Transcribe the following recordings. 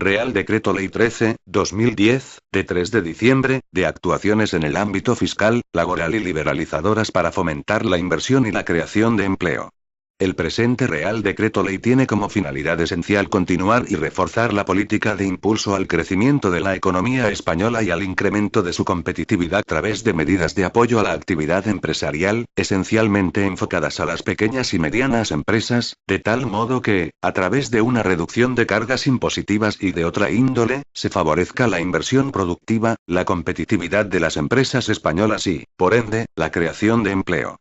Real Decreto Ley 13/2010, de 3 de diciembre, de actuaciones en el ámbito fiscal, laboral y liberalizadoras para fomentar la inversión y la creación de empleo. El presente Real Decreto Ley tiene como finalidad esencial continuar y reforzar la política de impulso al crecimiento de la economía española y al incremento de su competitividad a través de medidas de apoyo a la actividad empresarial, esencialmente enfocadas a las pequeñas y medianas empresas, de tal modo que, a través de una reducción de cargas impositivas y de otra índole, se favorezca la inversión productiva, la competitividad de las empresas españolas y, por ende, la creación de empleo.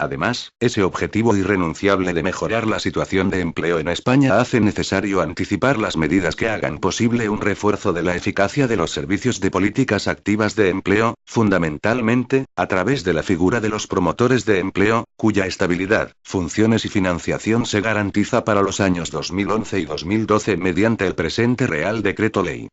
Además, ese objetivo irrenunciable de mejorar la situación de empleo en España hace necesario anticipar las medidas que hagan posible un refuerzo de la eficacia de los servicios de políticas activas de empleo, fundamentalmente, a través de la figura de los promotores de empleo, cuya estabilidad, funciones y financiación se garantiza para los años 2011 y 2012 mediante el presente Real Decreto Ley.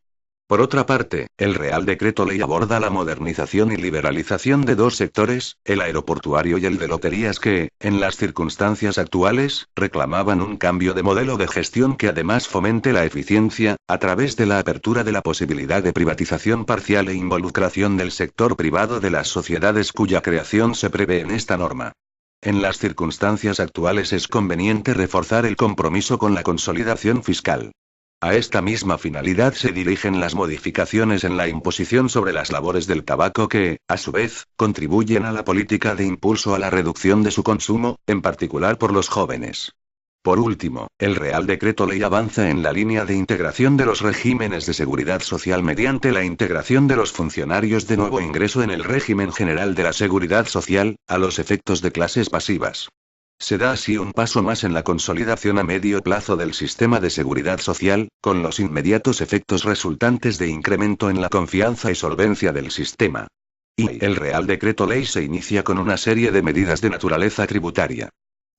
Por otra parte, el Real Decreto Ley aborda la modernización y liberalización de dos sectores, el aeroportuario y el de loterías que, en las circunstancias actuales, reclamaban un cambio de modelo de gestión que además fomente la eficiencia, a través de la apertura de la posibilidad de privatización parcial e involucración del sector privado de las sociedades cuya creación se prevé en esta norma. En las circunstancias actuales es conveniente reforzar el compromiso con la consolidación fiscal. A esta misma finalidad se dirigen las modificaciones en la imposición sobre las labores del tabaco que, a su vez, contribuyen a la política de impulso a la reducción de su consumo, en particular por los jóvenes. Por último, el Real Decreto Ley avanza en la línea de integración de los regímenes de seguridad social mediante la integración de los funcionarios de nuevo ingreso en el régimen general de la seguridad social, a los efectos de clases pasivas. Se da así un paso más en la consolidación a medio plazo del sistema de seguridad social, con los inmediatos efectos resultantes de incremento en la confianza y solvencia del sistema. Y el Real Decreto Ley se inicia con una serie de medidas de naturaleza tributaria.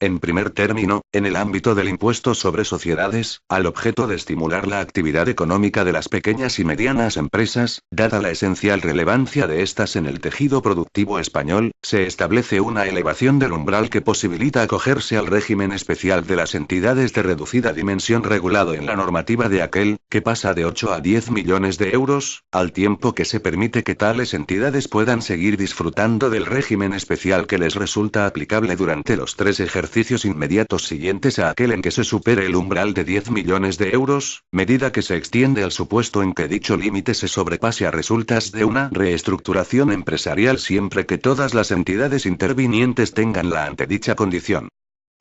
En primer término, en el ámbito del impuesto sobre sociedades, al objeto de estimular la actividad económica de las pequeñas y medianas empresas, dada la esencial relevancia de estas en el tejido productivo español, se establece una elevación del umbral que posibilita acogerse al régimen especial de las entidades de reducida dimensión regulado en la normativa de aquel, que pasa de 8 a 10 millones de euros, al tiempo que se permite que tales entidades puedan seguir disfrutando del régimen especial que les resulta aplicable durante los 3 ejercicios inmediatos siguientes a aquel en que se supere el umbral de 10 millones de euros, medida que se extiende al supuesto en que dicho límite se sobrepase a resultas de una reestructuración empresarial siempre que todas las entidades intervinientes tengan la antedicha condición.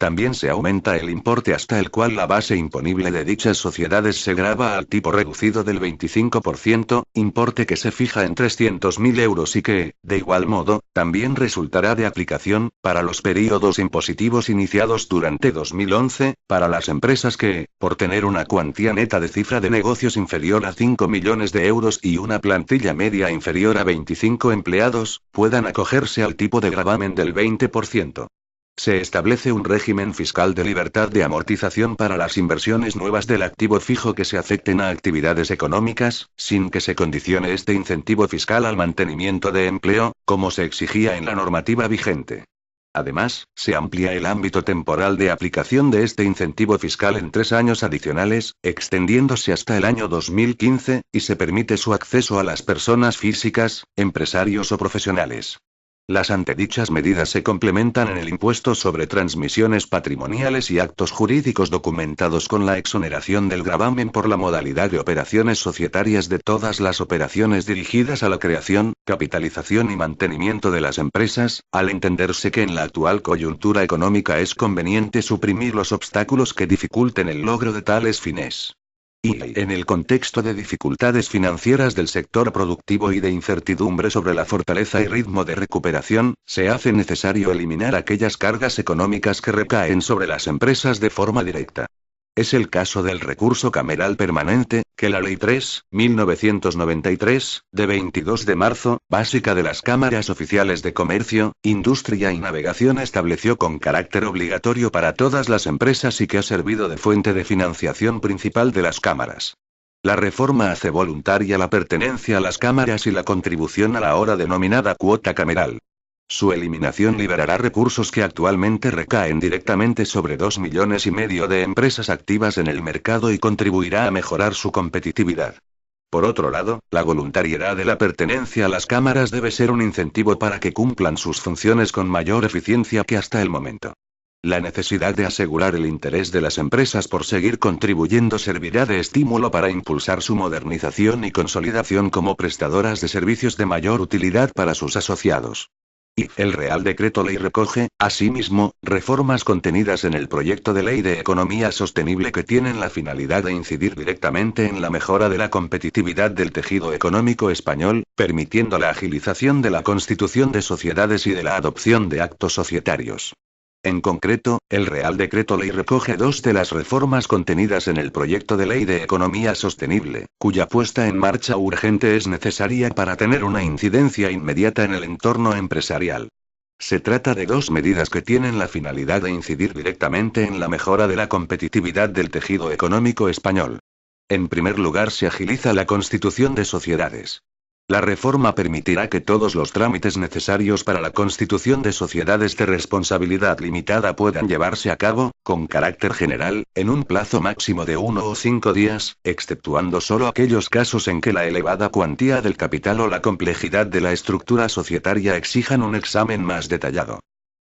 También se aumenta el importe hasta el cual la base imponible de dichas sociedades se grava al tipo reducido del 25%, importe que se fija en 300.000 euros y que, de igual modo, también resultará de aplicación, para los períodos impositivos iniciados durante 2011, para las empresas que, por tener una cuantía neta de cifra de negocios inferior a 5 millones de euros y una plantilla media inferior a 25 empleados, puedan acogerse al tipo de gravamen del 20%. Se establece un régimen fiscal de libertad de amortización para las inversiones nuevas del activo fijo que se afecten a actividades económicas, sin que se condicione este incentivo fiscal al mantenimiento de empleo, como se exigía en la normativa vigente. Además, se amplía el ámbito temporal de aplicación de este incentivo fiscal en 3 años adicionales, extendiéndose hasta el año 2015, y se permite su acceso a las personas físicas, empresarios o profesionales. Las antedichas medidas se complementan en el impuesto sobre transmisiones patrimoniales y actos jurídicos documentados con la exoneración del gravamen por la modalidad de operaciones societarias de todas las operaciones dirigidas a la creación, capitalización y mantenimiento de las empresas, al entenderse que en la actual coyuntura económica es conveniente suprimir los obstáculos que dificulten el logro de tales fines. Y, en el contexto de dificultades financieras del sector productivo y de incertidumbre sobre la fortaleza y ritmo de recuperación, se hace necesario eliminar aquellas cargas económicas que recaen sobre las empresas de forma directa. Es el caso del recurso cameral permanente, que la Ley 3/1993, de 22 de marzo, básica de las cámaras oficiales de comercio, industria y navegación estableció con carácter obligatorio para todas las empresas y que ha servido de fuente de financiación principal de las cámaras. La reforma hace voluntaria la pertenencia a las cámaras y la contribución a la ahora denominada cuota cameral. Su eliminación liberará recursos que actualmente recaen directamente sobre 2,5 millones de empresas activas en el mercado y contribuirá a mejorar su competitividad. Por otro lado, la voluntariedad de la pertenencia a las cámaras debe ser un incentivo para que cumplan sus funciones con mayor eficiencia que hasta el momento. La necesidad de asegurar el interés de las empresas por seguir contribuyendo servirá de estímulo para impulsar su modernización y consolidación como prestadoras de servicios de mayor utilidad para sus asociados. Y el Real Decreto Ley recoge, asimismo, reformas contenidas en el proyecto de ley de economía sostenible que tienen la finalidad de incidir directamente en la mejora de la competitividad del tejido económico español, permitiendo la agilización de la constitución de sociedades y de la adopción de actos societarios. En concreto, el Real Decreto Ley recoge dos de las reformas contenidas en el proyecto de ley de economía sostenible, cuya puesta en marcha urgente es necesaria para tener una incidencia inmediata en el entorno empresarial. Se trata de dos medidas que tienen la finalidad de incidir directamente en la mejora de la competitividad del tejido económico español. En primer lugar, se agiliza la constitución de sociedades. La reforma permitirá que todos los trámites necesarios para la constitución de sociedades de responsabilidad limitada puedan llevarse a cabo, con carácter general, en un plazo máximo de 1 o 5 días, exceptuando solo aquellos casos en que la elevada cuantía del capital o la complejidad de la estructura societaria exijan un examen más detallado.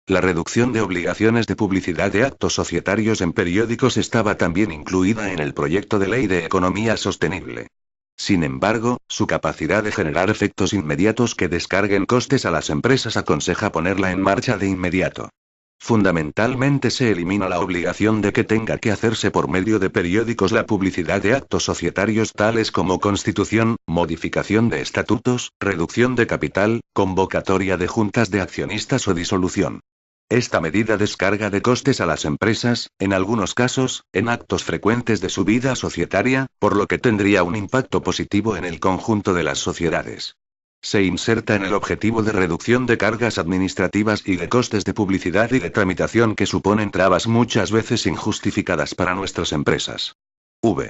La reducción de obligaciones de publicidad de actos societarios en periódicos estaba también incluida en el proyecto de ley de economía sostenible. Sin embargo, su capacidad de generar efectos inmediatos que descarguen costes a las empresas aconseja ponerla en marcha de inmediato. Fundamentalmente se elimina la obligación de que tenga que hacerse por medio de periódicos la publicidad de actos societarios tales como constitución, modificación de estatutos, reducción de capital, convocatoria de juntas de accionistas o disolución. Esta medida descarga de costes a las empresas, en algunos casos, en actos frecuentes de su vida societaria, por lo que tendría un impacto positivo en el conjunto de las sociedades. Se inserta en el objetivo de reducción de cargas administrativas y de costes de publicidad y de tramitación que suponen trabas muchas veces injustificadas para nuestras empresas.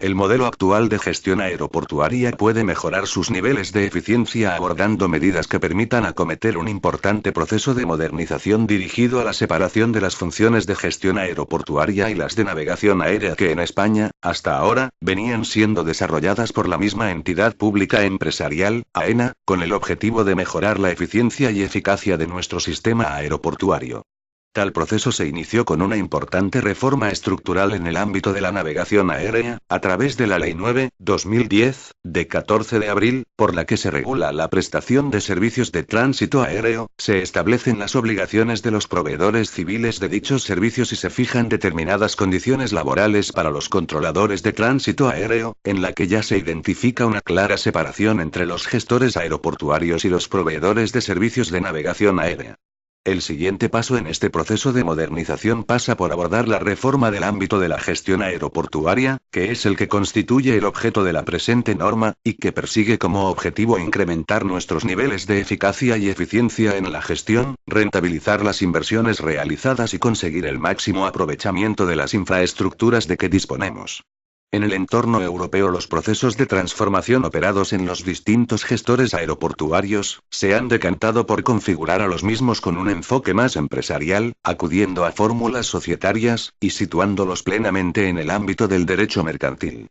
El modelo actual de gestión aeroportuaria puede mejorar sus niveles de eficiencia abordando medidas que permitan acometer un importante proceso de modernización dirigido a la separación de las funciones de gestión aeroportuaria y las de navegación aérea que en España, hasta ahora, venían siendo desarrolladas por la misma entidad pública empresarial, AENA, con el objetivo de mejorar la eficiencia y eficacia de nuestro sistema aeroportuario. Tal proceso se inició con una importante reforma estructural en el ámbito de la navegación aérea, a través de la Ley 9/2010, de 14 de abril, por la que se regula la prestación de servicios de tránsito aéreo, se establecen las obligaciones de los proveedores civiles de dichos servicios y se fijan determinadas condiciones laborales para los controladores de tránsito aéreo, en la que ya se identifica una clara separación entre los gestores aeroportuarios y los proveedores de servicios de navegación aérea. El siguiente paso en este proceso de modernización pasa por abordar la reforma del ámbito de la gestión aeroportuaria, que es el que constituye el objeto de la presente norma, y que persigue como objetivo incrementar nuestros niveles de eficacia y eficiencia en la gestión, rentabilizar las inversiones realizadas y conseguir el máximo aprovechamiento de las infraestructuras de que disponemos. En el entorno europeo, los procesos de transformación operados en los distintos gestores aeroportuarios, se han decantado por configurar a los mismos con un enfoque más empresarial, acudiendo a fórmulas societarias, y situándolos plenamente en el ámbito del derecho mercantil.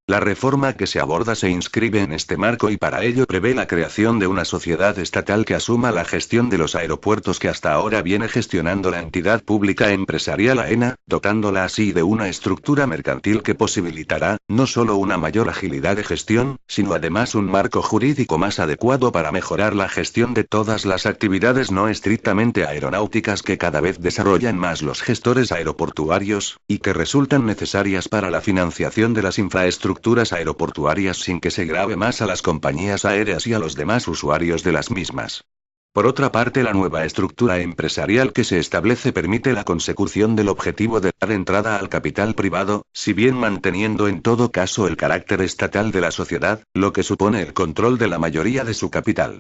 La reforma que se aborda se inscribe en este marco y para ello prevé la creación de una sociedad estatal que asuma la gestión de los aeropuertos que hasta ahora viene gestionando la entidad pública empresarial AENA, dotándola así de una estructura mercantil que posibilitará, no solo una mayor agilidad de gestión, sino además un marco jurídico más adecuado para mejorar la gestión de todas las actividades no estrictamente aeronáuticas que cada vez desarrollan más los gestores aeroportuarios, y que resultan necesarias para la financiación de las infraestructuras aeroportuarias sin que se grave más a las compañías aéreas y a los demás usuarios de las mismas. Por otra parte, la nueva estructura empresarial que se establece permite la consecución del objetivo de dar entrada al capital privado, si bien manteniendo en todo caso el carácter estatal de la sociedad, lo que supone el control de la mayoría de su capital.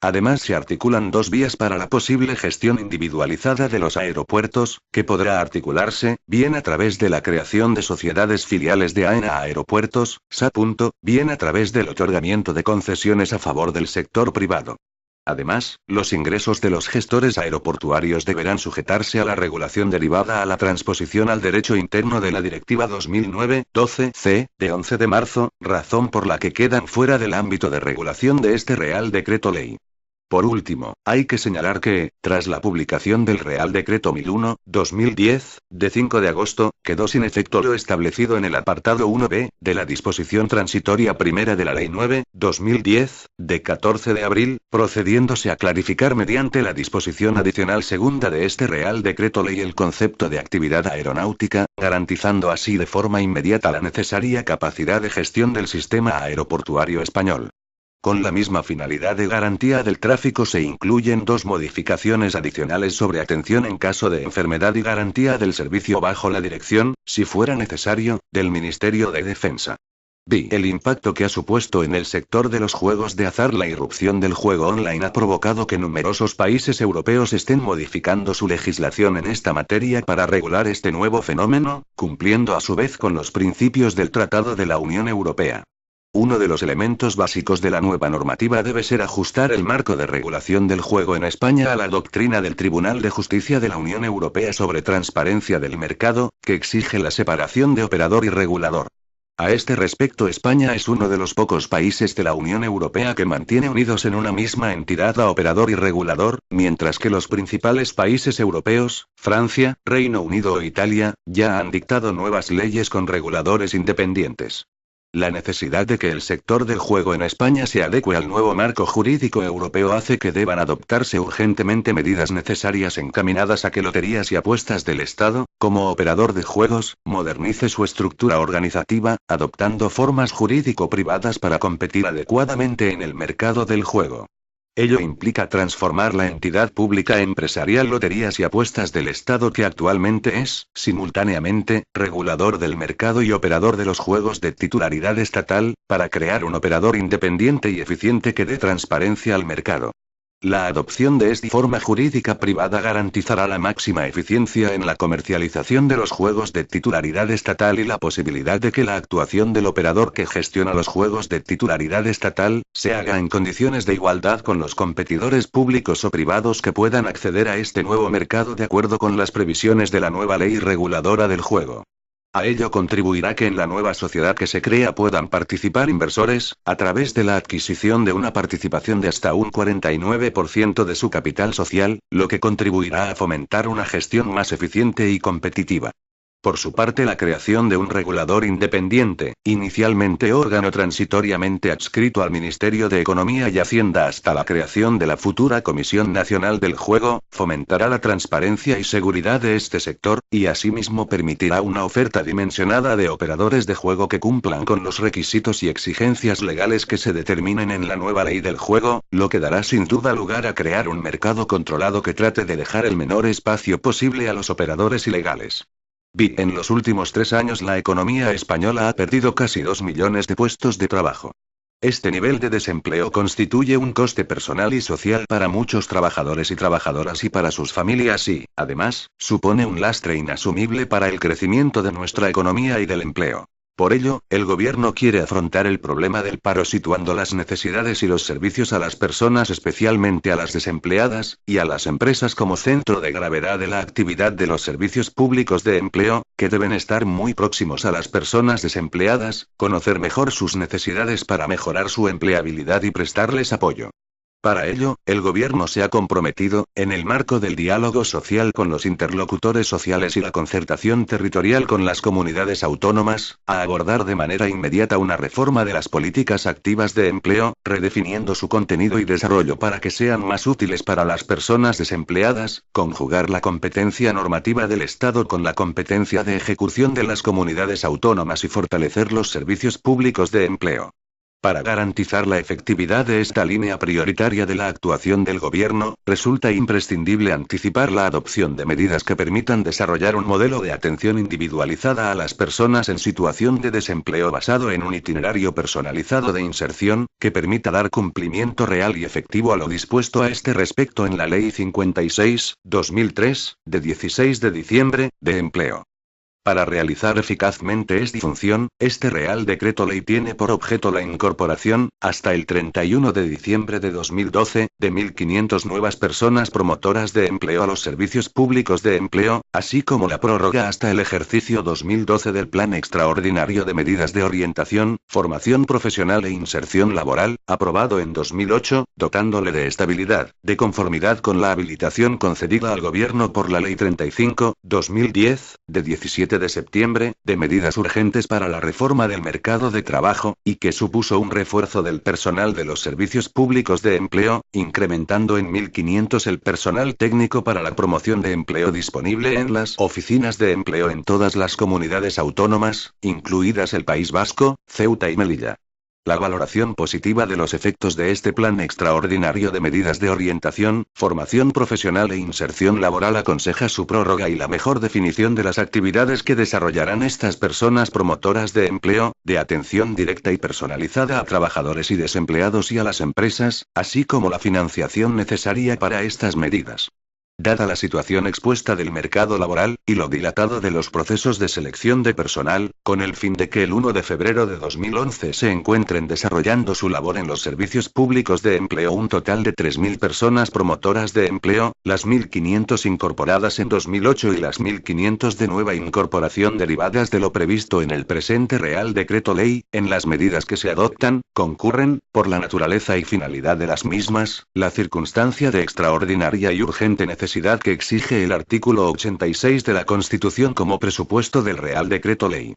Además, se articulan dos vías para la posible gestión individualizada de los aeropuertos, que podrá articularse, bien a través de la creación de sociedades filiales de AENA Aeropuertos, SA. Bien a través del otorgamiento de concesiones a favor del sector privado. Además, los ingresos de los gestores aeroportuarios deberán sujetarse a la regulación derivada a la transposición al derecho interno de la Directiva 2009/12/C, de 11 de marzo, razón por la que quedan fuera del ámbito de regulación de este Real Decreto Ley. Por último, hay que señalar que, tras la publicación del Real Decreto 1001/2010, de 5 de agosto, quedó sin efecto lo establecido en el apartado 1b, de la disposición transitoria primera de la Ley 9/2010, de 14 de abril, procediéndose a clarificar mediante la disposición adicional segunda de este Real Decreto Ley el concepto de actividad aeronáutica, garantizando así de forma inmediata la necesaria capacidad de gestión del sistema aeroportuario español. Con la misma finalidad de garantía del tráfico se incluyen dos modificaciones adicionales sobre atención en caso de enfermedad y garantía del servicio bajo la dirección, si fuera necesario, del Ministerio de Defensa. El impacto que ha supuesto en el sector de los juegos de azar la irrupción del juego online ha provocado que numerosos países europeos estén modificando su legislación en esta materia para regular este nuevo fenómeno, cumpliendo a su vez con los principios del Tratado de la Unión Europea. Uno de los elementos básicos de la nueva normativa debe ser ajustar el marco de regulación del juego en España a la doctrina del Tribunal de Justicia de la Unión Europea sobre transparencia del mercado, que exige la separación de operador y regulador. A este respecto, España es uno de los pocos países de la Unión Europea que mantiene unidos en una misma entidad a operador y regulador, mientras que los principales países europeos, Francia, Reino Unido o Italia, ya han dictado nuevas leyes con reguladores independientes. La necesidad de que el sector del juego en España se adecue al nuevo marco jurídico europeo hace que deban adoptarse urgentemente medidas necesarias encaminadas a que Loterías y Apuestas del Estado, como operador de juegos, modernice su estructura organizativa, adoptando formas jurídico-privadas para competir adecuadamente en el mercado del juego. Ello implica transformar la entidad pública empresarial Loterías y Apuestas del Estado, que actualmente es, simultáneamente, regulador del mercado y operador de los juegos de titularidad estatal, para crear un operador independiente y eficiente que dé transparencia al mercado. La adopción de esta forma jurídica privada garantizará la máxima eficiencia en la comercialización de los juegos de titularidad estatal y la posibilidad de que la actuación del operador que gestiona los juegos de titularidad estatal, se haga en condiciones de igualdad con los competidores públicos o privados que puedan acceder a este nuevo mercado de acuerdo con las previsiones de la nueva ley reguladora del juego. A ello contribuirá que en la nueva sociedad que se crea puedan participar inversores, a través de la adquisición de una participación de hasta un 49% de su capital social, lo que contribuirá a fomentar una gestión más eficiente y competitiva. Por su parte, la creación de un regulador independiente, inicialmente órgano transitoriamente adscrito al Ministerio de Economía y Hacienda hasta la creación de la futura Comisión Nacional del Juego, fomentará la transparencia y seguridad de este sector, y asimismo permitirá una oferta dimensionada de operadores de juego que cumplan con los requisitos y exigencias legales que se determinen en la nueva ley del juego, lo que dará sin duda lugar a crear un mercado controlado que trate de dejar el menor espacio posible a los operadores ilegales. En los últimos 3 años la economía española ha perdido casi 2 millones de puestos de trabajo. Este nivel de desempleo constituye un coste personal y social para muchos trabajadores y trabajadoras y para sus familias y, además, supone un lastre inasumible para el crecimiento de nuestra economía y del empleo. Por ello, el gobierno quiere afrontar el problema del paro situando las necesidades y los servicios a las personas, especialmente a las desempleadas, y a las empresas como centro de gravedad de la actividad de los servicios públicos de empleo, que deben estar muy próximos a las personas desempleadas, conocer mejor sus necesidades para mejorar su empleabilidad y prestarles apoyo. Para ello, el gobierno se ha comprometido, en el marco del diálogo social con los interlocutores sociales y la concertación territorial con las comunidades autónomas, a abordar de manera inmediata una reforma de las políticas activas de empleo, redefiniendo su contenido y desarrollo para que sean más útiles para las personas desempleadas, conjugar la competencia normativa del Estado con la competencia de ejecución de las comunidades autónomas y fortalecer los servicios públicos de empleo. Para garantizar la efectividad de esta línea prioritaria de la actuación del gobierno, resulta imprescindible anticipar la adopción de medidas que permitan desarrollar un modelo de atención individualizada a las personas en situación de desempleo basado en un itinerario personalizado de inserción, que permita dar cumplimiento real y efectivo a lo dispuesto a este respecto en la Ley 56/2003, de 16 de diciembre, de empleo. Para realizar eficazmente esta función, este Real Decreto Ley tiene por objeto la incorporación, hasta el 31 de diciembre de 2012, de 1.500 nuevas personas promotoras de empleo a los servicios públicos de empleo, así como la prórroga hasta el ejercicio 2012 del Plan Extraordinario de Medidas de Orientación, Formación Profesional e Inserción Laboral, aprobado en 2008, dotándole de estabilidad, de conformidad con la habilitación concedida al Gobierno por la Ley 35/2010, de 17 de septiembre, de medidas urgentes para la reforma del mercado de trabajo, y que supuso un refuerzo del personal de los servicios públicos de empleo, incrementando en 1.500 el personal técnico para la promoción de empleo disponible en las oficinas de empleo en todas las comunidades autónomas, incluidas el País Vasco, Ceuta y Melilla. La valoración positiva de los efectos de este plan extraordinario de medidas de orientación, formación profesional e inserción laboral aconseja su prórroga y la mejor definición de las actividades que desarrollarán estas personas promotoras de empleo, de atención directa y personalizada a trabajadores y desempleados y a las empresas, así como la financiación necesaria para estas medidas. Dada la situación expuesta del mercado laboral, y lo dilatado de los procesos de selección de personal, con el fin de que el 1 de febrero de 2011 se encuentren desarrollando su labor en los servicios públicos de empleo un total de 3.000 personas promotoras de empleo, las 1.500 incorporadas en 2008 y las 1.500 de nueva incorporación derivadas de lo previsto en el presente Real Decreto Ley, en las medidas que se adoptan, concurren, por la naturaleza y finalidad de las mismas, la circunstancia de extraordinaria y urgente necesidad que exige el artículo 86 de la Constitución como presupuesto del Real Decreto Ley.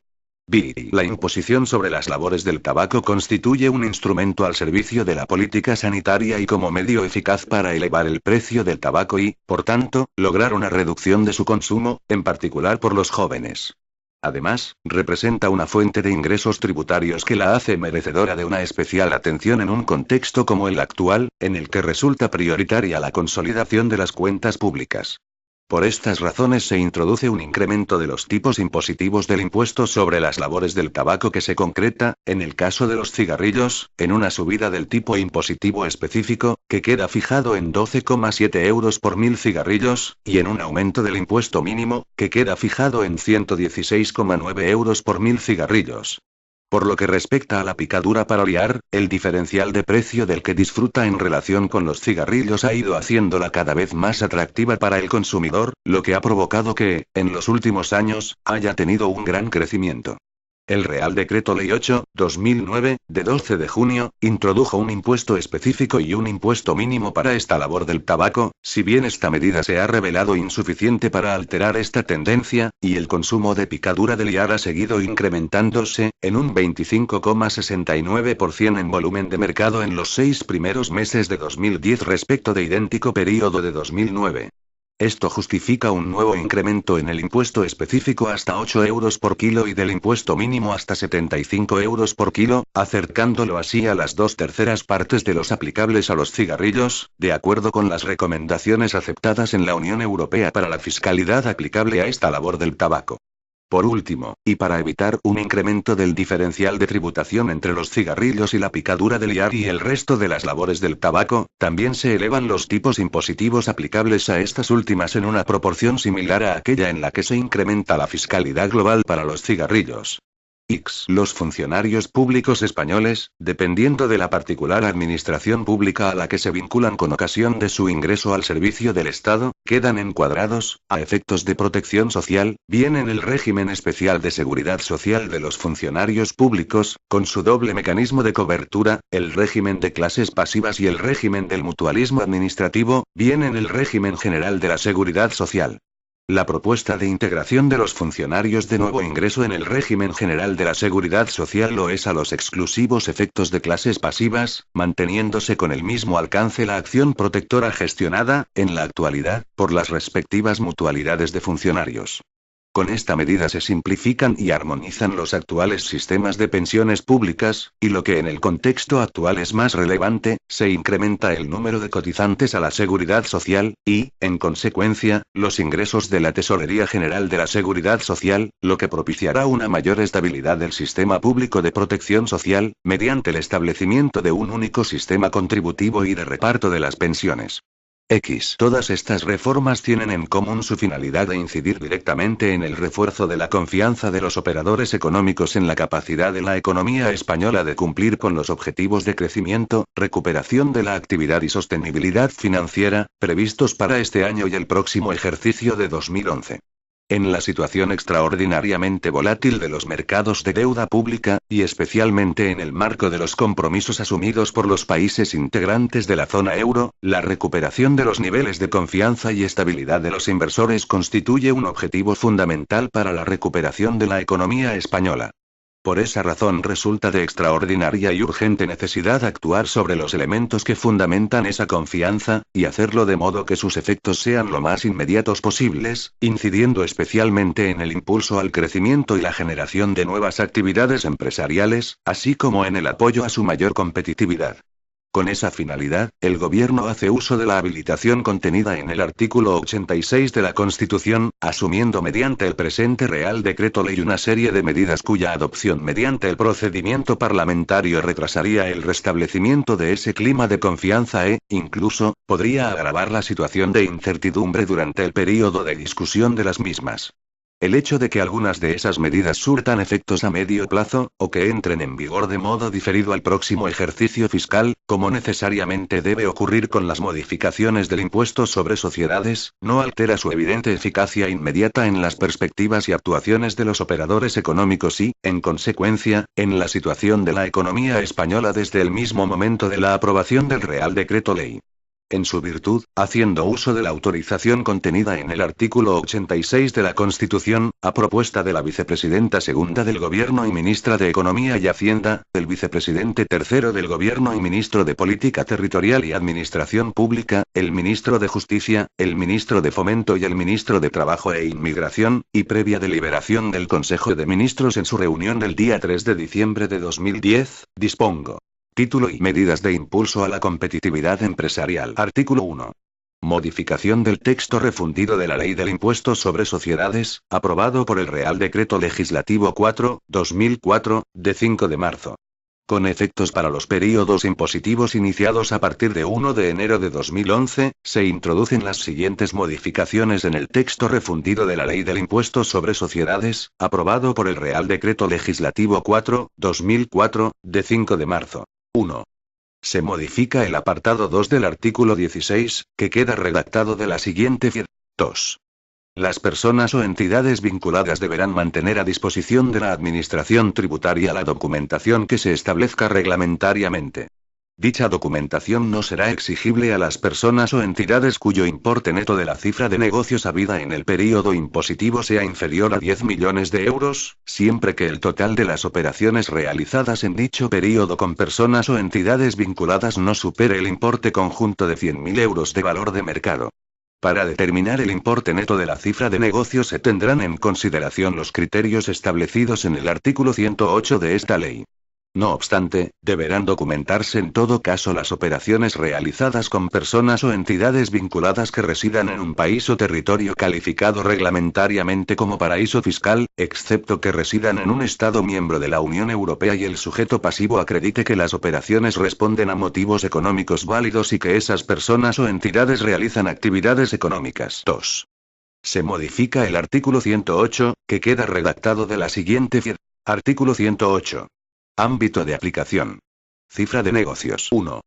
La imposición sobre las labores del tabaco constituye un instrumento al servicio de la política sanitaria y como medio eficaz para elevar el precio del tabaco y, por tanto, lograr una reducción de su consumo, en particular por los jóvenes. Además, representa una fuente de ingresos tributarios que la hace merecedora de una especial atención en un contexto como el actual, en el que resulta prioritaria la consolidación de las cuentas públicas. Por estas razones se introduce un incremento de los tipos impositivos del impuesto sobre las labores del tabaco que se concreta, en el caso de los cigarrillos, en una subida del tipo impositivo específico, que queda fijado en 12,7 euros por 1.000 cigarrillos, y en un aumento del impuesto mínimo, que queda fijado en 116,9 euros por 1.000 cigarrillos. Por lo que respecta a la picadura para liar, el diferencial de precio del que disfruta en relación con los cigarrillos ha ido haciéndola cada vez más atractiva para el consumidor, lo que ha provocado que, en los últimos años, haya tenido un gran crecimiento. El Real Decreto Ley 8/2009, de 12 de junio, introdujo un impuesto específico y un impuesto mínimo para esta labor del tabaco, si bien esta medida se ha revelado insuficiente para alterar esta tendencia, y el consumo de picadura de liar ha seguido incrementándose, en un 25,69% en volumen de mercado en los 6 primeros meses de 2010 respecto de idéntico período de 2009. Esto justifica un nuevo incremento en el impuesto específico hasta 8 euros por kilo y del impuesto mínimo hasta 75 euros por kilo, acercándolo así a las 2/3 partes de los aplicables a los cigarrillos, de acuerdo con las recomendaciones aceptadas en la Unión Europea para la fiscalidad aplicable a esta labor del tabaco. Por último, y para evitar un incremento del diferencial de tributación entre los cigarrillos y la picadura de liar y el resto de las labores del tabaco, también se elevan los tipos impositivos aplicables a estas últimas en una proporción similar a aquella en la que se incrementa la fiscalidad global para los cigarrillos. Los funcionarios públicos españoles, dependiendo de la particular administración pública a la que se vinculan con ocasión de su ingreso al servicio del Estado, quedan encuadrados, a efectos de protección social, bien en el régimen especial de seguridad social de los funcionarios públicos, con su doble mecanismo de cobertura, el régimen de clases pasivas y el régimen del mutualismo administrativo, bien en el régimen general de la seguridad social. La propuesta de integración de los funcionarios de nuevo ingreso en el régimen general de la seguridad social lo es a los exclusivos efectos de clases pasivas, manteniéndose con el mismo alcance la acción protectora gestionada, en la actualidad, por las respectivas mutualidades de funcionarios. Con esta medida se simplifican y armonizan los actuales sistemas de pensiones públicas, y lo que en el contexto actual es más relevante, se incrementa el número de cotizantes a la seguridad social, y, en consecuencia, los ingresos de la Tesorería General de la Seguridad Social, lo que propiciará una mayor estabilidad del sistema público de protección social, mediante el establecimiento de un único sistema contributivo y de reparto de las pensiones. Todas estas reformas tienen en común su finalidad de incidir directamente en el refuerzo de la confianza de los operadores económicos en la capacidad de la economía española de cumplir con los objetivos de crecimiento, recuperación de la actividad y sostenibilidad financiera, previstos para este año y el próximo ejercicio de 2011. En la situación extraordinariamente volátil de los mercados de deuda pública, y especialmente en el marco de los compromisos asumidos por los países integrantes de la zona euro, la recuperación de los niveles de confianza y estabilidad de los inversores constituye un objetivo fundamental para la recuperación de la economía española. Por esa razón resulta de extraordinaria y urgente necesidad actuar sobre los elementos que fundamentan esa confianza, y hacerlo de modo que sus efectos sean lo más inmediatos posibles, incidiendo especialmente en el impulso al crecimiento y la generación de nuevas actividades empresariales, así como en el apoyo a su mayor competitividad. Con esa finalidad, el Gobierno hace uso de la habilitación contenida en el artículo 86 de la Constitución, asumiendo mediante el presente Real Decreto Ley una serie de medidas cuya adopción mediante el procedimiento parlamentario retrasaría el restablecimiento de ese clima de confianza incluso, podría agravar la situación de incertidumbre durante el período de discusión de las mismas. El hecho de que algunas de esas medidas surtan efectos a medio plazo, o que entren en vigor de modo diferido al próximo ejercicio fiscal, como necesariamente debe ocurrir con las modificaciones del impuesto sobre sociedades, no altera su evidente eficacia inmediata en las perspectivas y actuaciones de los operadores económicos y, en consecuencia, en la situación de la economía española desde el mismo momento de la aprobación del Real Decreto Ley. En su virtud, haciendo uso de la autorización contenida en el artículo 86 de la Constitución, a propuesta de la vicepresidenta segunda del Gobierno y ministra de Economía y Hacienda, el vicepresidente tercero del Gobierno y ministro de Política Territorial y Administración Pública, el ministro de Justicia, el ministro de Fomento y el ministro de Trabajo e Inmigración, y previa deliberación del Consejo de Ministros en su reunión del día 3 de diciembre de 2010, dispongo. Título y medidas de impulso a la competitividad empresarial. Artículo 1. Modificación del texto refundido de la Ley del Impuesto sobre Sociedades, aprobado por el Real Decreto Legislativo 4/2004, de 5 de marzo. Con efectos para los períodos impositivos iniciados a partir de 1 de enero de 2011, se introducen las siguientes modificaciones en el texto refundido de la Ley del Impuesto sobre Sociedades, aprobado por el Real Decreto Legislativo 4/2004, de 5 de marzo. 1. Se modifica el apartado 2 del artículo 16, que queda redactado de la siguiente forma. 2. Las personas o entidades vinculadas deberán mantener a disposición de la Administración tributaria la documentación que se establezca reglamentariamente. Dicha documentación no será exigible a las personas o entidades cuyo importe neto de la cifra de negocios habida en el período impositivo sea inferior a 10 millones de euros, siempre que el total de las operaciones realizadas en dicho período con personas o entidades vinculadas no supere el importe conjunto de 100.000 euros de valor de mercado. Para determinar el importe neto de la cifra de negocios se tendrán en consideración los criterios establecidos en el artículo 108 de esta ley. No obstante, deberán documentarse en todo caso las operaciones realizadas con personas o entidades vinculadas que residan en un país o territorio calificado reglamentariamente como paraíso fiscal, excepto que residan en un Estado miembro de la Unión Europea y el sujeto pasivo acredite que las operaciones responden a motivos económicos válidos y que esas personas o entidades realizan actividades económicas. 2. Se modifica el artículo 108, que queda redactado de la siguiente forma. Artículo 108. Ámbito de aplicación. Cifra de negocios. 1.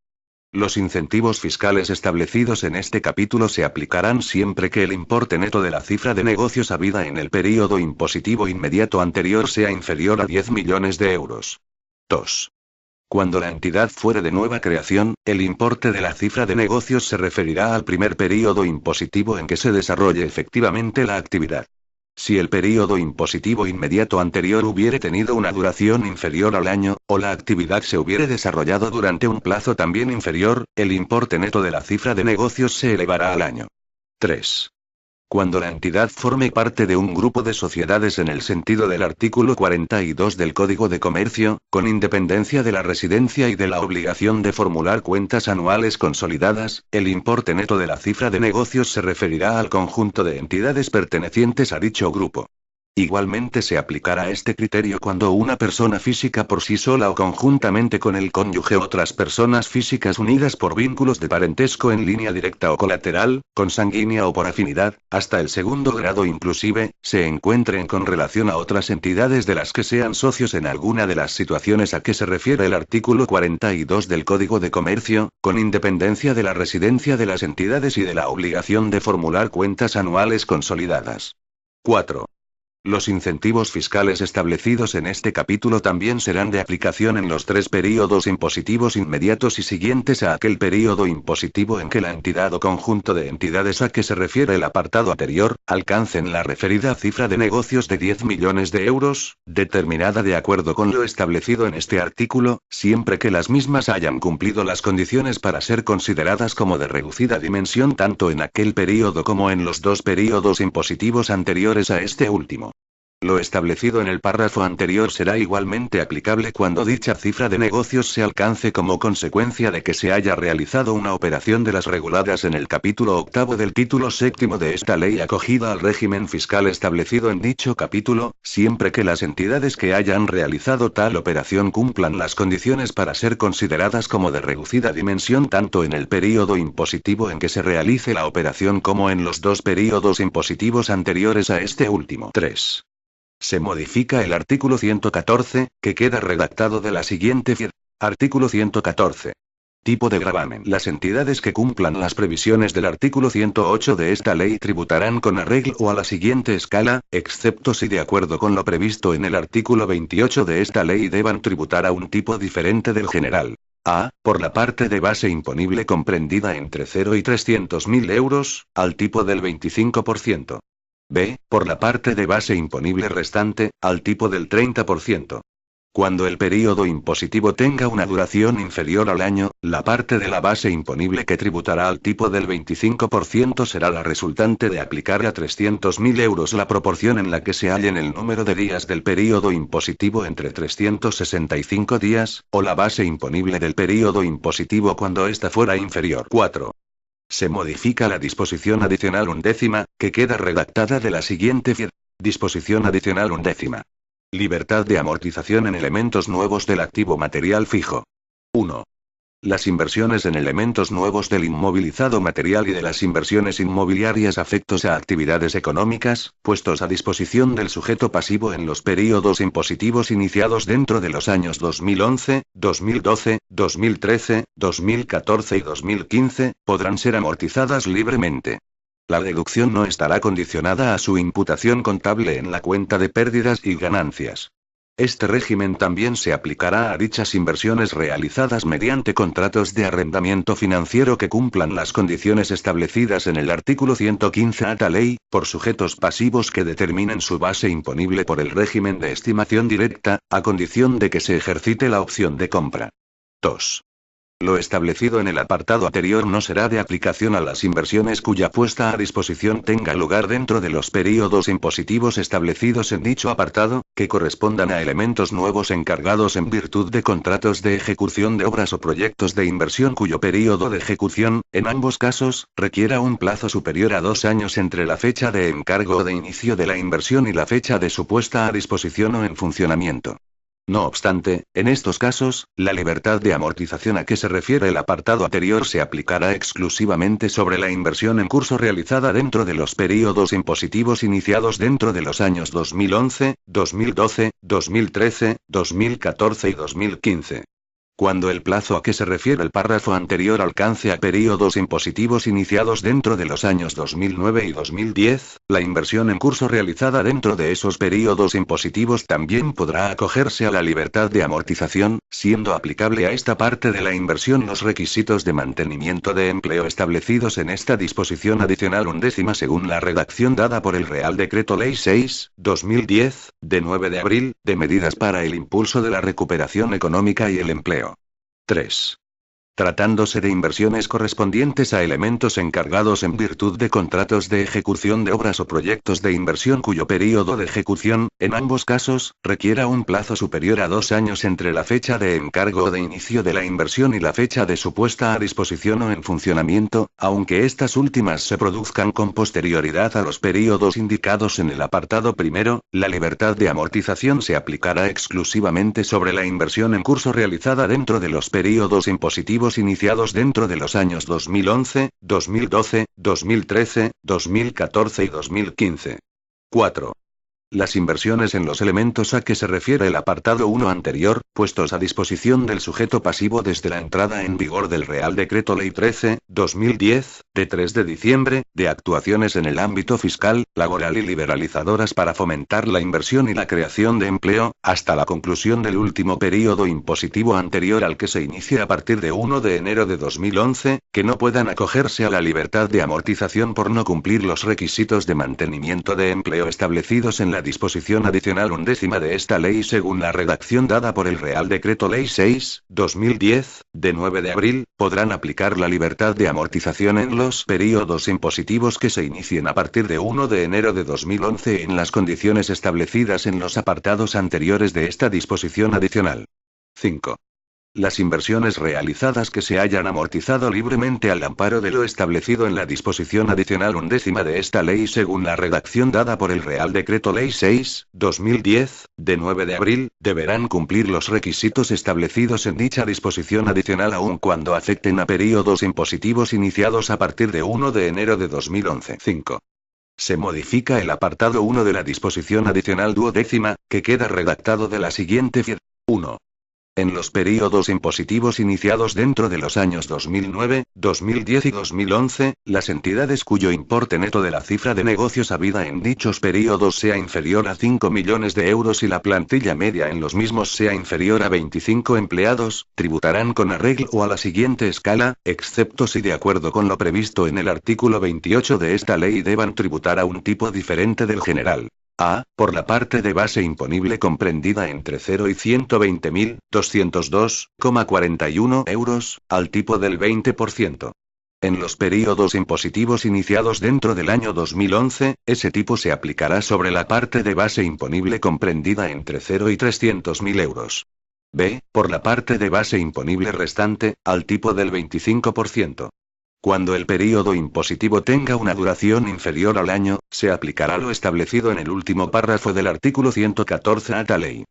Los incentivos fiscales establecidos en este capítulo se aplicarán siempre que el importe neto de la cifra de negocios habida en el período impositivo inmediato anterior sea inferior a 10 millones de euros. 2. Cuando la entidad fuere de nueva creación, el importe de la cifra de negocios se referirá al primer período impositivo en que se desarrolle efectivamente la actividad. Si el período impositivo inmediato anterior hubiere tenido una duración inferior al año, o la actividad se hubiere desarrollado durante un plazo también inferior, el importe neto de la cifra de negocios se elevará al año. 3. Cuando la entidad forme parte de un grupo de sociedades en el sentido del artículo 42 del Código de Comercio, con independencia de la residencia y de la obligación de formular cuentas anuales consolidadas, el importe neto de la cifra de negocios se referirá al conjunto de entidades pertenecientes a dicho grupo. Igualmente se aplicará este criterio cuando una persona física por sí sola o conjuntamente con el cónyuge o otras personas físicas unidas por vínculos de parentesco en línea directa o colateral, consanguínea o por afinidad, hasta el segundo grado inclusive, se encuentren con relación a otras entidades de las que sean socios en alguna de las situaciones a que se refiere el artículo 42 del Código de Comercio, con independencia de la residencia de las entidades y de la obligación de formular cuentas anuales consolidadas. 4. Los incentivos fiscales establecidos en este capítulo también serán de aplicación en los 3 períodos impositivos inmediatos y siguientes a aquel período impositivo en que la entidad o conjunto de entidades a que se refiere el apartado anterior, alcancen la referida cifra de negocios de 10 millones de euros, determinada de acuerdo con lo establecido en este artículo, siempre que las mismas hayan cumplido las condiciones para ser consideradas como de reducida dimensión tanto en aquel período como en los 2 períodos impositivos anteriores a este último. Lo establecido en el párrafo anterior será igualmente aplicable cuando dicha cifra de negocios se alcance como consecuencia de que se haya realizado una operación de las reguladas en el capítulo 8 del título 7 de esta ley acogida al régimen fiscal establecido en dicho capítulo, siempre que las entidades que hayan realizado tal operación cumplan las condiciones para ser consideradas como de reducida dimensión tanto en el período impositivo en que se realice la operación como en los 2 períodos impositivos anteriores a este último. 3. Se modifica el artículo 114, que queda redactado de la siguiente forma. Artículo 114. Tipo de gravamen. Las entidades que cumplan las previsiones del artículo 108 de esta ley tributarán con arreglo a la siguiente escala, excepto si de acuerdo con lo previsto en el artículo 28 de esta ley deban tributar a un tipo diferente del general. A. Por la parte de base imponible comprendida entre 0 y 300.000 euros, al tipo del 25%. B. Por la parte de base imponible restante, al tipo del 30%. Cuando el período impositivo tenga una duración inferior al año, la parte de la base imponible que tributará al tipo del 25% será la resultante de aplicar a 300.000 euros la proporción en la que se hallen el número de días del período impositivo entre 365 días, o la base imponible del período impositivo cuando ésta fuera inferior. 4. Se modifica la disposición adicional 11, que queda redactada de la siguiente forma. Disposición adicional 11. Libertad de amortización en elementos nuevos del activo material fijo. 1. Las inversiones en elementos nuevos del inmovilizado material y de las inversiones inmobiliarias afectos a actividades económicas, puestos a disposición del sujeto pasivo en los períodos impositivos iniciados dentro de los años 2011, 2012, 2013, 2014 y 2015, podrán ser amortizadas libremente. La deducción no estará condicionada a su imputación contable en la cuenta de pérdidas y ganancias. Este régimen también se aplicará a dichas inversiones realizadas mediante contratos de arrendamiento financiero que cumplan las condiciones establecidas en el artículo 115 a tal ley, por sujetos pasivos que determinen su base imponible por el régimen de estimación directa, a condición de que se ejercite la opción de compra. 2. Lo establecido en el apartado anterior no será de aplicación a las inversiones cuya puesta a disposición tenga lugar dentro de los períodos impositivos establecidos en dicho apartado, que correspondan a elementos nuevos encargados en virtud de contratos de ejecución de obras o proyectos de inversión cuyo período de ejecución, en ambos casos, requiera un plazo superior a 2 años entre la fecha de encargo o de inicio de la inversión y la fecha de su puesta a disposición o en funcionamiento. No obstante, en estos casos, la libertad de amortización a que se refiere el apartado anterior se aplicará exclusivamente sobre la inversión en curso realizada dentro de los períodos impositivos iniciados dentro de los años 2011, 2012, 2013, 2014 y 2015. Cuando el plazo a que se refiere el párrafo anterior alcance a períodos impositivos iniciados dentro de los años 2009 y 2010, la inversión en curso realizada dentro de esos períodos impositivos también podrá acogerse a la libertad de amortización, siendo aplicable a esta parte de la inversión los requisitos de mantenimiento de empleo establecidos en esta disposición adicional 11 según la redacción dada por el Real Decreto Ley 6/2010, de 9 de abril, de medidas para el impulso de la recuperación económica y el empleo. 3. tratándose de inversiones correspondientes a elementos encargados en virtud de contratos de ejecución de obras o proyectos de inversión cuyo período de ejecución, en ambos casos, requiera un plazo superior a 2 años entre la fecha de encargo o de inicio de la inversión y la fecha de su puesta a disposición o en funcionamiento, aunque estas últimas se produzcan con posterioridad a los períodos indicados en el apartado primero, la libertad de amortización se aplicará exclusivamente sobre la inversión en curso realizada dentro de los períodos impositivos iniciados dentro de los años 2011, 2012, 2013, 2014 y 2015. 4. Las inversiones en los elementos a que se refiere el apartado 1 anterior, puestos a disposición del sujeto pasivo desde la entrada en vigor del Real Decreto Ley 13/2010, de 3 de diciembre, de actuaciones en el ámbito fiscal, laboral y liberalizadoras para fomentar la inversión y la creación de empleo, hasta la conclusión del último período impositivo anterior al que se inicie a partir de 1 de enero de 2011, que no puedan acogerse a la libertad de amortización por no cumplir los requisitos de mantenimiento de empleo establecidos en la disposición adicional 11ª de esta ley según la redacción dada por el Real Decreto Ley 6/2010, de 9 de abril, podrán aplicar la libertad de amortización en los períodos impositivos que se inicien a partir de 1 de enero de 2011 en las condiciones establecidas en los apartados anteriores de esta disposición adicional. 5. Las inversiones realizadas que se hayan amortizado libremente al amparo de lo establecido en la disposición adicional 11ª de esta ley según la redacción dada por el Real Decreto Ley 6/2010, de 9 de abril, deberán cumplir los requisitos establecidos en dicha disposición adicional aun cuando afecten a períodos impositivos iniciados a partir de 1 de enero de 2011. 5. Se modifica el apartado 1 de la disposición adicional 12ª, que queda redactado de la siguiente forma. 1. En los períodos impositivos iniciados dentro de los años 2009, 2010 y 2011, las entidades cuyo importe neto de la cifra de negocios habida en dichos períodos sea inferior a 5 millones de euros y la plantilla media en los mismos sea inferior a 25 empleados, tributarán con arreglo a la siguiente escala, excepto si de acuerdo con lo previsto en el artículo 28 de esta ley deban tributar a un tipo diferente del general. A. Por la parte de base imponible comprendida entre 0 y 120.202,41 euros, al tipo del 20%. En los períodos impositivos iniciados dentro del año 2011, ese tipo se aplicará sobre la parte de base imponible comprendida entre 0 y 300.000 euros. B. Por la parte de base imponible restante, al tipo del 25%. Cuando el período impositivo tenga una duración inferior al año, se aplicará lo establecido en el último párrafo del artículo 114 a tal ley.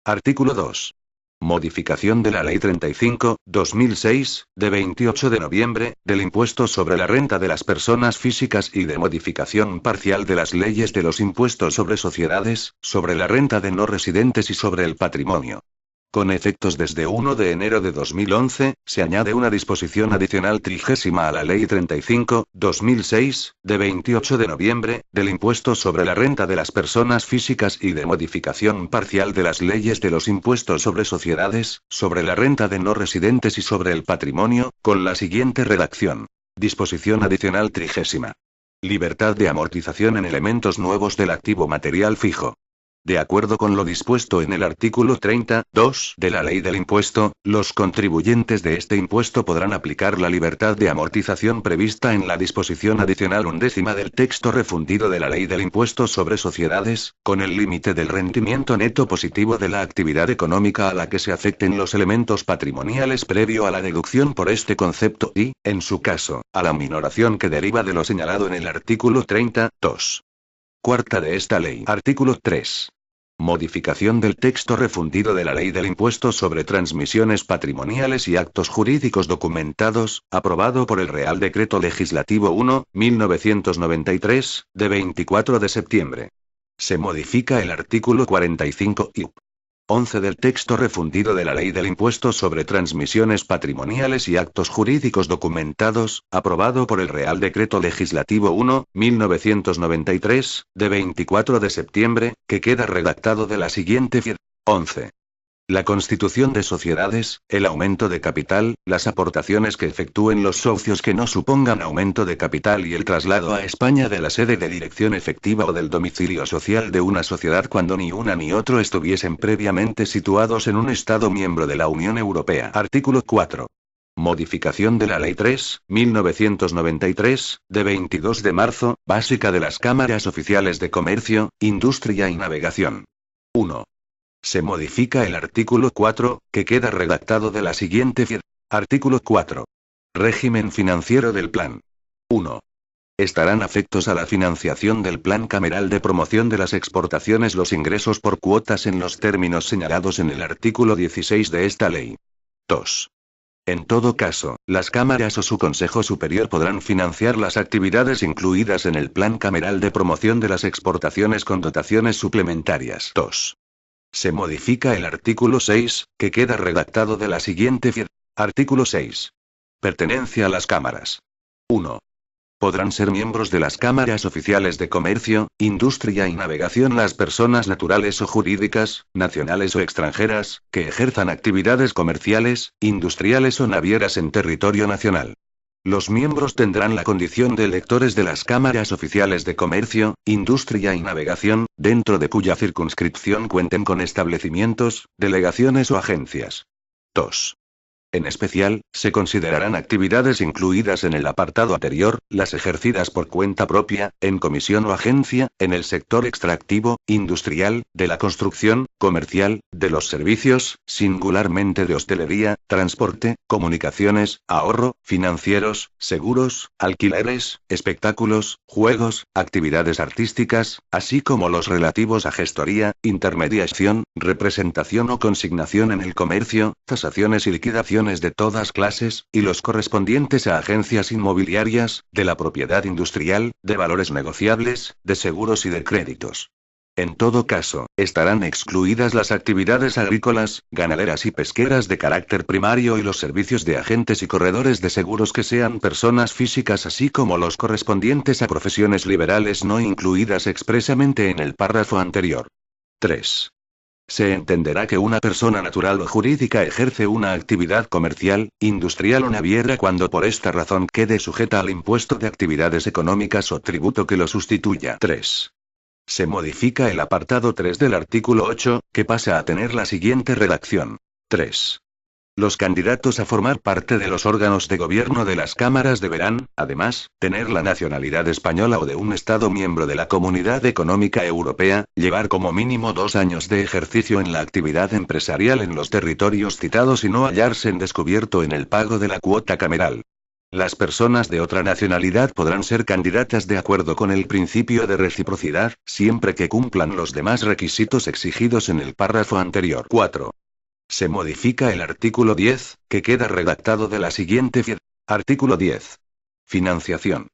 Artículo 2. Modificación de la Ley 35/2006, de 28 de noviembre, del impuesto sobre la renta de las personas físicas y de modificación parcial de las leyes de los impuestos sobre sociedades, sobre la renta de no residentes y sobre el patrimonio. Con efectos desde 1 de enero de 2011, se añade una disposición adicional 30ª a la Ley 35/2006, de 28 de noviembre, del impuesto sobre la renta de las personas físicas y de modificación parcial de las leyes de los impuestos sobre sociedades, sobre la renta de no residentes y sobre el patrimonio, con la siguiente redacción. Disposición adicional 30ª. Libertad de amortización en elementos nuevos del activo material fijo. De acuerdo con lo dispuesto en el artículo 30(2) de la Ley del Impuesto, los contribuyentes de este impuesto podrán aplicar la libertad de amortización prevista en la disposición adicional 11ª del texto refundido de la Ley del Impuesto sobre Sociedades, con el límite del rendimiento neto positivo de la actividad económica a la que se afecten los elementos patrimoniales previo a la deducción por este concepto y, en su caso, a la minoración que deriva de lo señalado en el artículo 30(2). Cuarta de esta ley. Artículo 3. Modificación del texto refundido de la Ley del Impuesto sobre Transmisiones Patrimoniales y Actos Jurídicos Documentados, aprobado por el Real Decreto Legislativo 1/1993, de 24 de septiembre. Se modifica el artículo 45 y 11 del texto refundido de la Ley del Impuesto sobre Transmisiones Patrimoniales y Actos Jurídicos Documentados, aprobado por el Real Decreto Legislativo 1/1993, de 24 de septiembre, que queda redactado de la siguiente forma. 11. La constitución de sociedades, el aumento de capital, las aportaciones que efectúen los socios que no supongan aumento de capital y el traslado a España de la sede de dirección efectiva o del domicilio social de una sociedad cuando ni una ni otro estuviesen previamente situados en un Estado miembro de la Unión Europea. Artículo 4. Modificación de la Ley 3.1993, de 22 de marzo, básica de las cámaras oficiales de comercio, industria y navegación. 1. Se modifica el artículo 4, que queda redactado de la siguiente forma. Artículo 4. Régimen financiero del plan. 1. Estarán afectos a la financiación del Plan Cameral de Promoción de las Exportaciones los ingresos por cuotas en los términos señalados en el artículo 16 de esta ley. 2. En todo caso, las cámaras o su Consejo Superior podrán financiar las actividades incluidas en el Plan Cameral de Promoción de las Exportaciones con dotaciones suplementarias. 2. Se modifica el artículo 6, que queda redactado de la siguiente forma. Artículo 6. Pertenencia a las cámaras. 1. Podrán ser miembros de las cámaras oficiales de comercio, industria y navegación las personas naturales o jurídicas, nacionales o extranjeras, que ejerzan actividades comerciales, industriales o navieras en territorio nacional. Los miembros tendrán la condición de electores de las cámaras oficiales de comercio, industria y navegación, dentro de cuya circunscripción cuenten con establecimientos, delegaciones o agencias. 2. En especial, se considerarán actividades incluidas en el apartado anterior, las ejercidas por cuenta propia, en comisión o agencia, en el sector extractivo, industrial, de la construcción, comercial, de los servicios, singularmente de hostelería, transporte, comunicaciones, ahorro, financieros, seguros, alquileres, espectáculos, juegos, actividades artísticas, así como los relativos a gestoría, intermediación, representación o consignación en el comercio, tasaciones y liquidación de todas clases, y los correspondientes a agencias inmobiliarias, de la propiedad industrial, de valores negociables, de seguros y de créditos. En todo caso, estarán excluidas las actividades agrícolas, ganaderas y pesqueras de carácter primario y los servicios de agentes y corredores de seguros que sean personas físicas, así como los correspondientes a profesiones liberales no incluidas expresamente en el párrafo anterior. 3. Se entenderá que una persona natural o jurídica ejerce una actividad comercial, industrial o naviera cuando por esta razón quede sujeta al impuesto de actividades económicas o tributo que lo sustituya. 3. Se modifica el apartado 3 del artículo 8, que pasa a tener la siguiente redacción. 3. Los candidatos a formar parte de los órganos de gobierno de las cámaras deberán, además, tener la nacionalidad española o de un Estado miembro de la Comunidad Económica Europea, llevar como mínimo 2 años de ejercicio en la actividad empresarial en los territorios citados y no hallarse en descubierto en el pago de la cuota cameral. Las personas de otra nacionalidad podrán ser candidatas de acuerdo con el principio de reciprocidad, siempre que cumplan los demás requisitos exigidos en el párrafo anterior. 4. Se modifica el artículo 10, que queda redactado de la siguiente forma. Artículo 10. Financiación.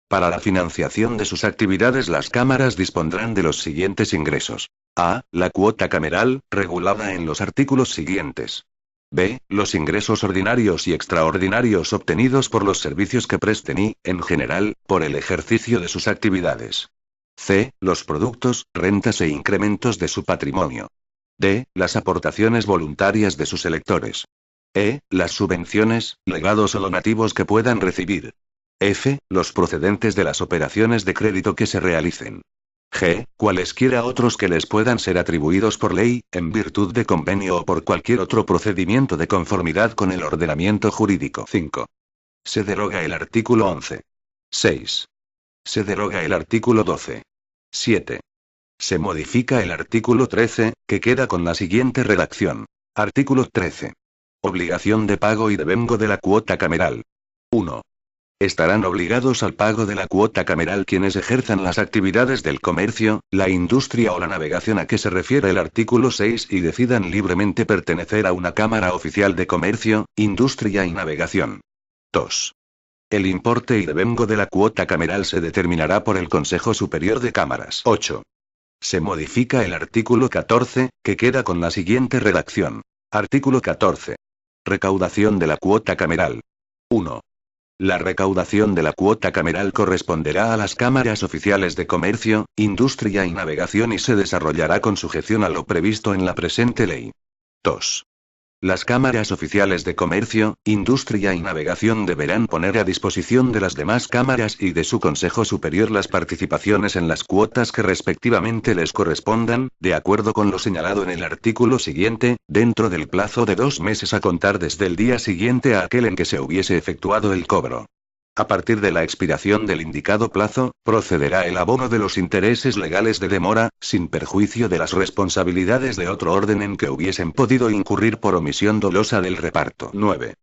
Para la financiación de sus actividades las cámaras dispondrán de los siguientes ingresos. A. La cuota cameral, regulada en los artículos siguientes. B. Los ingresos ordinarios y extraordinarios obtenidos por los servicios que presten y, en general, por el ejercicio de sus actividades. C. Los productos, rentas e incrementos de su patrimonio. D. Las aportaciones voluntarias de sus electores. E. Las subvenciones, legados o donativos que puedan recibir. F. Los procedentes de las operaciones de crédito que se realicen. G. Cualesquiera otros que les puedan ser atribuidos por ley, en virtud de convenio o por cualquier otro procedimiento de conformidad con el ordenamiento jurídico. 5. Se deroga el artículo 11. 6. Se deroga el artículo 12. 7. Se modifica el artículo 13, que queda con la siguiente redacción. Artículo 13. Obligación de pago y devengo de la cuota cameral. 1. Estarán obligados al pago de la cuota cameral quienes ejerzan las actividades del comercio, la industria o la navegación a que se refiere el artículo 6 y decidan libremente pertenecer a una cámara oficial de comercio, industria y navegación. 2. El importe y devengo de la cuota cameral se determinará por el Consejo Superior de Cámaras. 8. Se modifica el artículo 14, que queda con la siguiente redacción. Artículo 14. Recaudación de la cuota cameral. 1. La recaudación de la cuota cameral corresponderá a las cámaras oficiales de comercio, industria y navegación y se desarrollará con sujeción a lo previsto en la presente ley. 2. Las cámaras oficiales de comercio, industria y navegación deberán poner a disposición de las demás cámaras y de su Consejo Superior las participaciones en las cuotas que respectivamente les correspondan, de acuerdo con lo señalado en el artículo siguiente, dentro del plazo de 2 meses a contar desde el día siguiente a aquel en que se hubiese efectuado el cobro. A partir de la expiración del indicado plazo, procederá el abono de los intereses legales de demora, sin perjuicio de las responsabilidades de otro orden en que hubiesen podido incurrir por omisión dolosa del reparto. 9.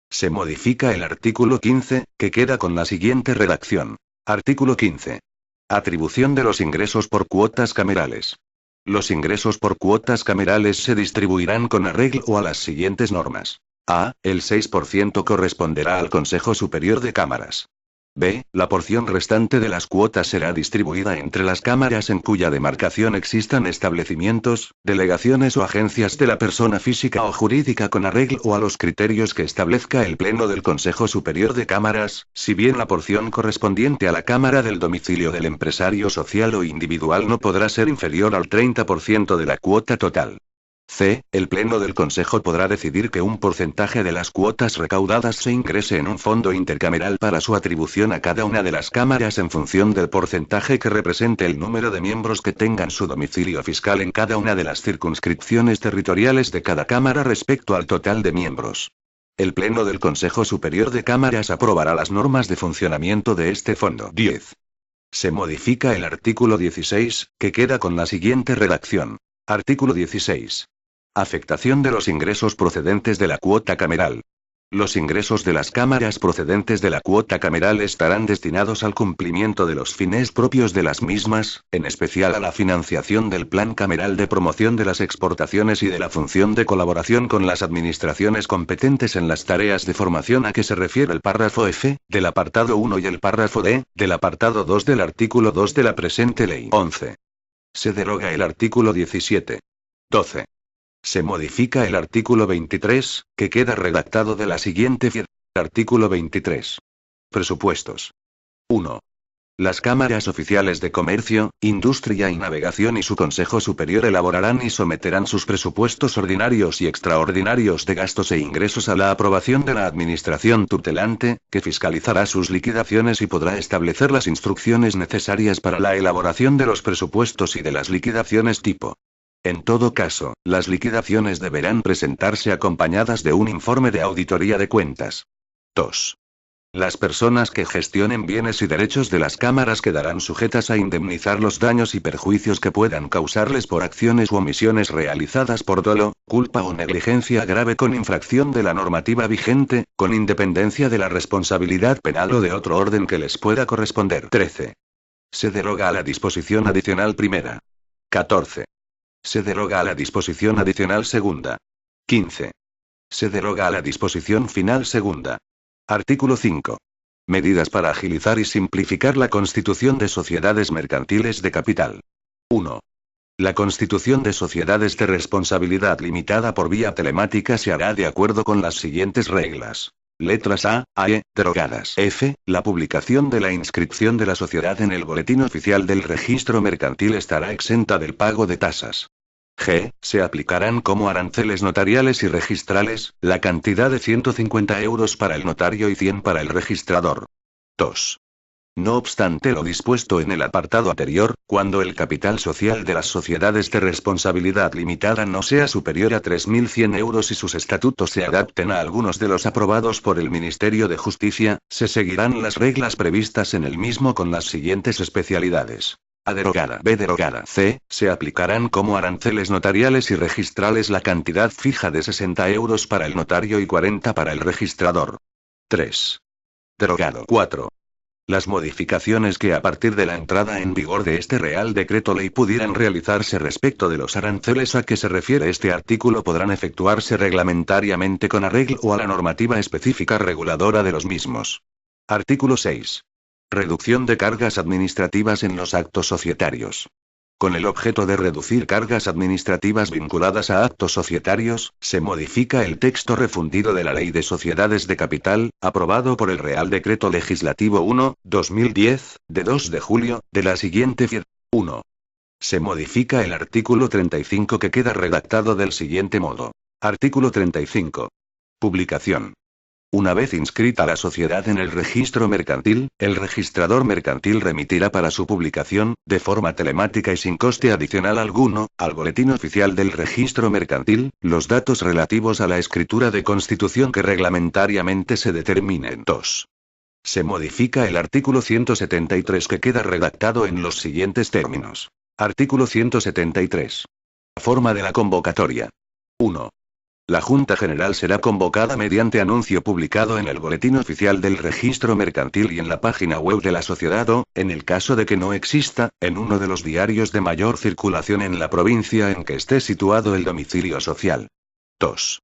Se modifica el artículo 15, que queda con la siguiente redacción. Artículo 15. Atribución de los ingresos por cuotas camerales. Los ingresos por cuotas camerales se distribuirán con arreglo a las siguientes normas. A. El 6% corresponderá al Consejo Superior de Cámaras. B. La porción restante de las cuotas será distribuida entre las cámaras en cuya demarcación existan establecimientos, delegaciones o agencias de la persona física o jurídica con arreglo a los criterios que establezca el Pleno del Consejo Superior de Cámaras, si bien la porción correspondiente a la cámara del domicilio del empresario social o individual no podrá ser inferior al 30% de la cuota total. C. El Pleno del Consejo podrá decidir que un porcentaje de las cuotas recaudadas se ingrese en un fondo intercameral para su atribución a cada una de las cámaras en función del porcentaje que represente el número de miembros que tengan su domicilio fiscal en cada una de las circunscripciones territoriales de cada cámara respecto al total de miembros. El Pleno del Consejo Superior de Cámaras aprobará las normas de funcionamiento de este fondo. 10. Se modifica el artículo 16, que queda con la siguiente redacción. Artículo 16. Afectación de los ingresos procedentes de la cuota cameral. Los ingresos de las cámaras procedentes de la cuota cameral estarán destinados al cumplimiento de los fines propios de las mismas, en especial a la financiación del Plan Cameral de Promoción de las Exportaciones y de la función de colaboración con las administraciones competentes en las tareas de formación a que se refiere el párrafo F, del apartado 1 y el párrafo D, del apartado 2 del artículo 2 de la presente ley. 11. Se deroga el artículo 17. 12. Se modifica el artículo 23, que queda redactado de la siguiente forma. Artículo 23. Presupuestos. 1. Las cámaras oficiales de comercio, industria y navegación y su Consejo Superior elaborarán y someterán sus presupuestos ordinarios y extraordinarios de gastos e ingresos a la aprobación de la Administración tutelante, que fiscalizará sus liquidaciones y podrá establecer las instrucciones necesarias para la elaboración de los presupuestos y de las liquidaciones tipo. En todo caso, las liquidaciones deberán presentarse acompañadas de un informe de auditoría de cuentas. 2. Las personas que gestionen bienes y derechos de las cámaras quedarán sujetas a indemnizar los daños y perjuicios que puedan causarles por acciones u omisiones realizadas por dolo, culpa o negligencia grave con infracción de la normativa vigente, con independencia de la responsabilidad penal o de otro orden que les pueda corresponder. 13. Se deroga a la disposición adicional primera. 14. Se deroga a la disposición adicional segunda. 15. Se deroga a la disposición final segunda. Artículo 5. Medidas para agilizar y simplificar la constitución de sociedades mercantiles de capital. 1. La constitución de sociedades de responsabilidad limitada por vía telemática se hará de acuerdo con las siguientes reglas. Letras A, E, derogadas. F. La publicación de la inscripción de la sociedad en el Boletín Oficial del Registro Mercantil estará exenta del pago de tasas. G. Se aplicarán como aranceles notariales y registrales, la cantidad de 150 euros para el notario y 100 para el registrador. 2. No obstante lo dispuesto en el apartado anterior, cuando el capital social de las sociedades de responsabilidad limitada no sea superior a 3.100 euros y sus estatutos se adapten a algunos de los aprobados por el Ministerio de Justicia, se seguirán las reglas previstas en el mismo con las siguientes especialidades. A derogada. B derogada. C. Se aplicarán como aranceles notariales y registrales la cantidad fija de 60 euros para el notario y 40 para el registrador. 3. Derogado. 4. Las modificaciones que a partir de la entrada en vigor de este Real Decreto Ley pudieran realizarse respecto de los aranceles a que se refiere este artículo podrán efectuarse reglamentariamente con arreglo a la normativa específica reguladora de los mismos. Artículo 6. Reducción de cargas administrativas en los actos societarios. Con el objeto de reducir cargas administrativas vinculadas a actos societarios, se modifica el texto refundido de la Ley de Sociedades de Capital, aprobado por el Real Decreto Legislativo 1/2010, de 2 de julio, de la siguiente forma. 1. Se modifica el artículo 35 que queda redactado del siguiente modo. Artículo 35. Publicación. Una vez inscrita la sociedad en el registro mercantil, el registrador mercantil remitirá para su publicación, de forma telemática y sin coste adicional alguno, al Boletín Oficial del Registro Mercantil, los datos relativos a la escritura de constitución que reglamentariamente se determinen. 2. Se modifica el artículo 173 que queda redactado en los siguientes términos. Artículo 173. Forma de la convocatoria. 1. La Junta General será convocada mediante anuncio publicado en el Boletín Oficial del Registro Mercantil y en la página web de la sociedad o, en el caso de que no exista, en uno de los diarios de mayor circulación en la provincia en que esté situado el domicilio social. 2.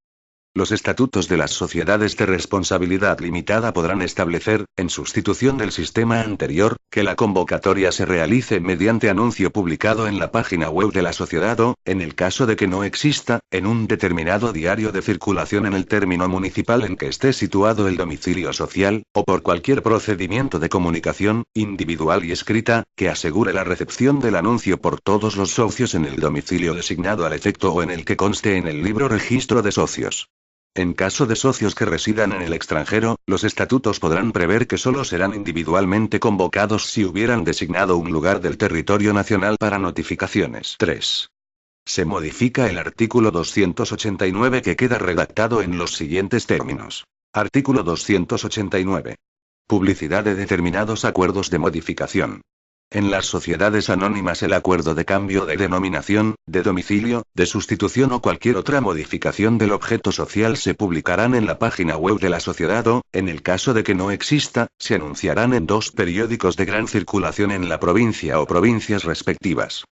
Los estatutos de las sociedades de responsabilidad limitada podrán establecer, en sustitución del sistema anterior, que la convocatoria se realice mediante anuncio publicado en la página web de la sociedad o, en el caso de que no exista, en un determinado diario de circulación en el término municipal en que esté situado el domicilio social, o por cualquier procedimiento de comunicación, individual y escrita, que asegure la recepción del anuncio por todos los socios en el domicilio designado al efecto o en el que conste en el libro registro de socios. En caso de socios que residan en el extranjero, los estatutos podrán prever que solo serán individualmente convocados si hubieran designado un lugar del territorio nacional para notificaciones. 3. Se modifica el artículo 289 que queda redactado en los siguientes términos. Artículo 289. Publicidad de determinados acuerdos de modificación. En las sociedades anónimas el acuerdo de cambio de denominación, de domicilio, de sustitución o cualquier otra modificación del objeto social se publicarán en la página web de la sociedad o, en el caso de que no exista, se anunciarán en 2 periódicos de gran circulación en la provincia o provincias respectivas.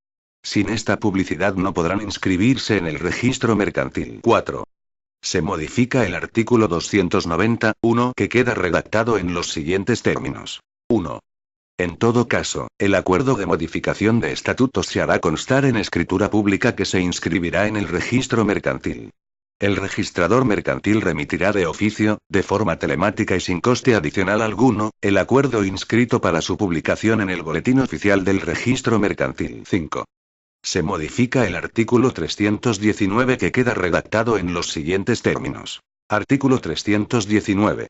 Sin esta publicidad no podrán inscribirse en el registro mercantil. 4. Se modifica el artículo 291 que queda redactado en los siguientes términos. 1. En todo caso, el acuerdo de modificación de estatutos se hará constar en escritura pública que se inscribirá en el registro mercantil. El registrador mercantil remitirá de oficio, de forma telemática y sin coste adicional alguno, el acuerdo inscrito para su publicación en el Boletín Oficial del Registro Mercantil. 5. Se modifica el artículo 319 que queda redactado en los siguientes términos. Artículo 319.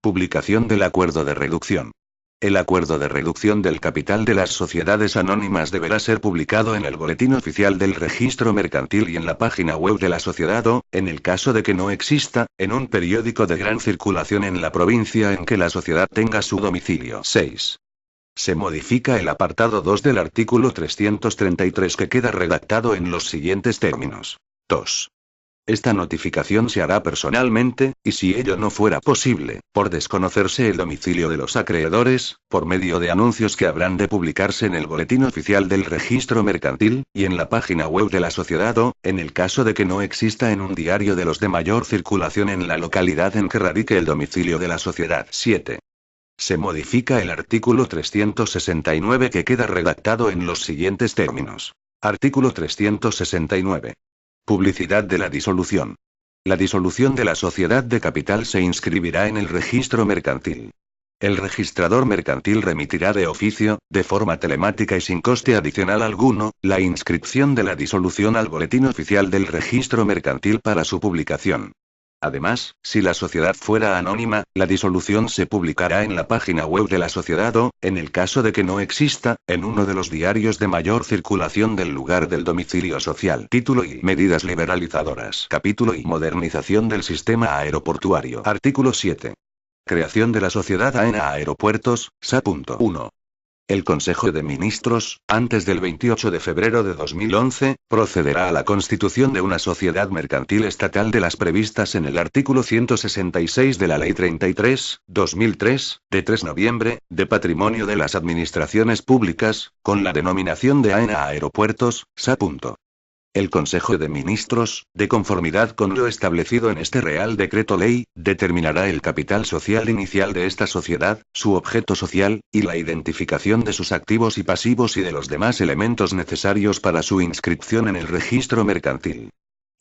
Publicación del acuerdo de reducción. El acuerdo de reducción del capital de las sociedades anónimas deberá ser publicado en el Boletín Oficial del Registro Mercantil y en la página web de la sociedad o, en el caso de que no exista, en un periódico de gran circulación en la provincia en que la sociedad tenga su domicilio. 6. Se modifica el apartado 2 del artículo 333 que queda redactado en los siguientes términos. 2. Esta notificación se hará personalmente, y si ello no fuera posible, por desconocerse el domicilio de los acreedores, por medio de anuncios que habrán de publicarse en el Boletín Oficial del Registro Mercantil, y en la página web de la sociedad o, en el caso de que no exista en un diario de los de mayor circulación en la localidad en que radique el domicilio de la sociedad. 7. Se modifica el artículo 369 que queda redactado en los siguientes términos. Artículo 369. Publicidad de la disolución. La disolución de la sociedad de capital se inscribirá en el registro mercantil. El registrador mercantil remitirá de oficio, de forma telemática y sin coste adicional alguno, la inscripción de la disolución al Boletín Oficial del Registro Mercantil para su publicación. Además, si la sociedad fuera anónima, la disolución se publicará en la página web de la sociedad o, en el caso de que no exista, en uno de los diarios de mayor circulación del lugar del domicilio social. Título I. Medidas liberalizadoras. Capítulo I. Modernización del sistema aeroportuario. Artículo 7. Creación de la Sociedad AENA Aeropuertos, SA.1. El Consejo de Ministros, antes del 28 de febrero de 2011, procederá a la constitución de una sociedad mercantil estatal de las previstas en el artículo 166 de la Ley 33/2003, de 3 de noviembre, de Patrimonio de las Administraciones Públicas, con la denominación de AENA Aeropuertos, SA. El Consejo de Ministros, de conformidad con lo establecido en este Real Decreto Ley, determinará el capital social inicial de esta sociedad, su objeto social, y la identificación de sus activos y pasivos y de los demás elementos necesarios para su inscripción en el registro mercantil.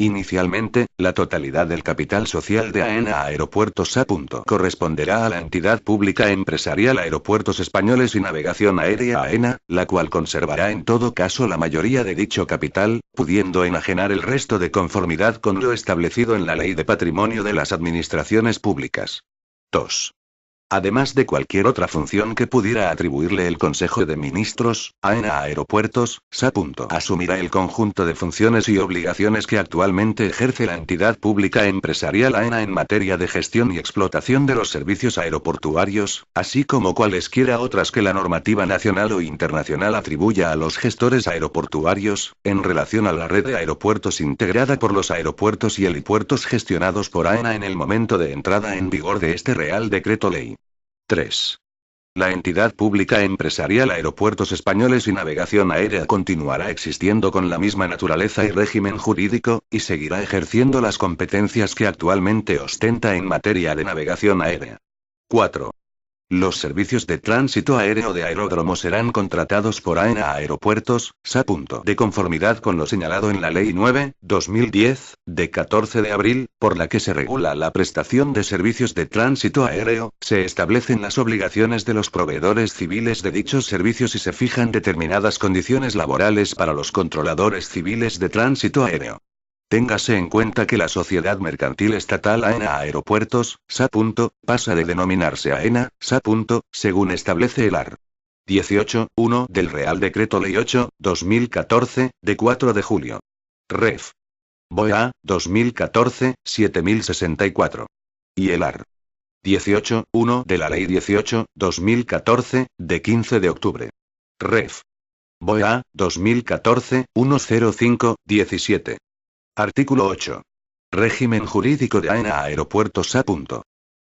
Inicialmente, la totalidad del capital social de AENA Aeropuertos A. corresponderá a la entidad pública empresarial Aeropuertos Españoles y Navegación Aérea AENA, la cual conservará en todo caso la mayoría de dicho capital, pudiendo enajenar el resto de conformidad con lo establecido en la Ley de Patrimonio de las Administraciones Públicas. 2. Además de cualquier otra función que pudiera atribuirle el Consejo de Ministros, AENA Aeropuertos, SA. Asumirá el conjunto de funciones y obligaciones que actualmente ejerce la entidad pública empresarial AENA en materia de gestión y explotación de los servicios aeroportuarios, así como cualesquiera otras que la normativa nacional o internacional atribuya a los gestores aeroportuarios, en relación a la red de aeropuertos integrada por los aeropuertos y helipuertos gestionados por AENA en el momento de entrada en vigor de este Real Decreto Ley. 3. La entidad pública empresarial Aeropuertos Españoles y Navegación Aérea continuará existiendo con la misma naturaleza y régimen jurídico, y seguirá ejerciendo las competencias que actualmente ostenta en materia de navegación aérea. 4. Los servicios de tránsito aéreo de aeródromo serán contratados por AENA Aeropuertos, SA. De conformidad con lo señalado en la Ley 9/2010, de 14 de abril, por la que se regula la prestación de servicios de tránsito aéreo, se establecen las obligaciones de los proveedores civiles de dichos servicios y se fijan determinadas condiciones laborales para los controladores civiles de tránsito aéreo. Téngase en cuenta que la Sociedad Mercantil Estatal AENA Aeropuertos, SA. Pasa de denominarse AENA, SA. Según establece el art. 18.1 del Real Decreto Ley 8/2014, de 4 de julio. Ref. BOEA, 2014, 7064. Y el art. 18.1 de la Ley 18/2014, de 15 de octubre. Ref. BOEA, 2014, 105-17. Artículo 8. Régimen jurídico de AENA Aeropuertos A.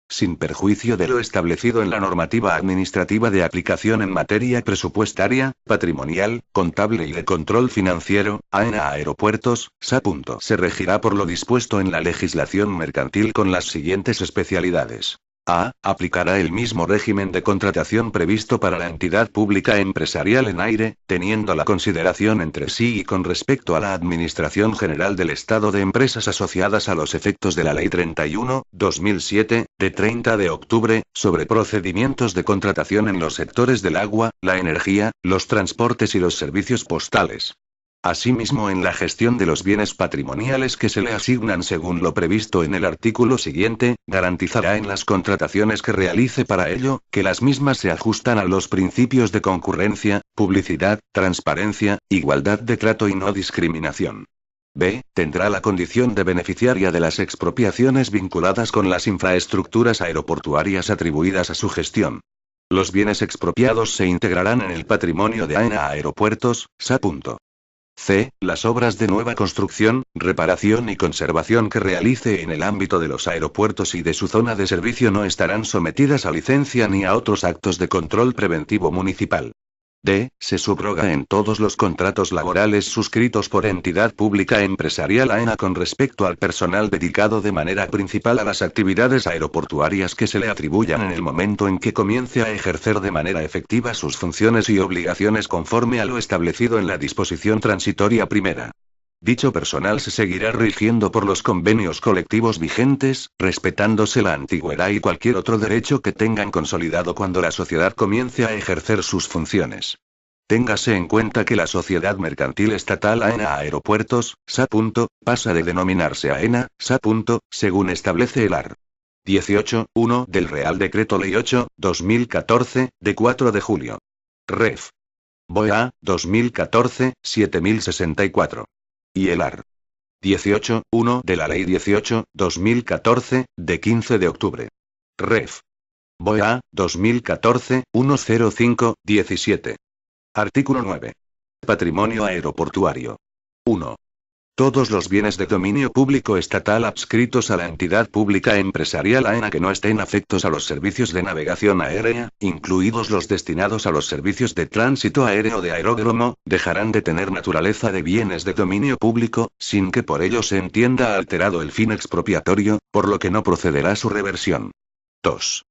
Sin perjuicio de lo establecido en la normativa administrativa de aplicación en materia presupuestaria, patrimonial, contable y de control financiero, AENA Aeropuertos, SA. Se regirá por lo dispuesto en la legislación mercantil con las siguientes especialidades. A. Aplicará el mismo régimen de contratación previsto para la entidad pública empresarial en aire, teniendo la consideración entre sí y con respecto a la Administración General del Estado de Empresas asociadas a los efectos de la Ley 31/2007, de 30 de octubre, sobre procedimientos de contratación en los sectores del agua, la energía, los transportes y los servicios postales. Asimismo, en la gestión de los bienes patrimoniales que se le asignan según lo previsto en el artículo siguiente, garantizará en las contrataciones que realice para ello, que las mismas se ajustan a los principios de concurrencia, publicidad, transparencia, igualdad de trato y no discriminación. B. Tendrá la condición de beneficiaria de las expropiaciones vinculadas con las infraestructuras aeroportuarias atribuidas a su gestión. Los bienes expropiados se integrarán en el patrimonio de AENA Aeropuertos, SA. C. Las obras de nueva construcción, reparación y conservación que realice en el ámbito de los aeropuertos y de su zona de servicio no estarán sometidas a licencia ni a otros actos de control preventivo municipal. D. Se subroga en todos los contratos laborales suscritos por entidad pública empresarial AENA con respecto al personal dedicado de manera principal a las actividades aeroportuarias que se le atribuyan en el momento en que comience a ejercer de manera efectiva sus funciones y obligaciones conforme a lo establecido en la disposición transitoria primera. Dicho personal se seguirá rigiendo por los convenios colectivos vigentes, respetándose la antigüedad y cualquier otro derecho que tengan consolidado cuando la sociedad comience a ejercer sus funciones. Téngase en cuenta que la Sociedad Mercantil Estatal AENA Aeropuertos, SA. Pasa de denominarse AENA, SA. Según establece el art. 18.1 del Real Decreto Ley 8/2014, de 4 de julio. Ref. BOEA, 2014, 7064. Y el art. 18.1 de la Ley 18/2014, de 15 de octubre. Ref. BOEA, 2014, 105-17. Artículo 9. Patrimonio aeroportuario. 1. Todos los bienes de dominio público estatal adscritos a la entidad pública empresarial AENA que no estén afectos a los servicios de navegación aérea, incluidos los destinados a los servicios de tránsito aéreo de aeródromo, dejarán de tener naturaleza de bienes de dominio público, sin que por ello se entienda alterado el fin expropiatorio, por lo que no procederá su reversión. 2.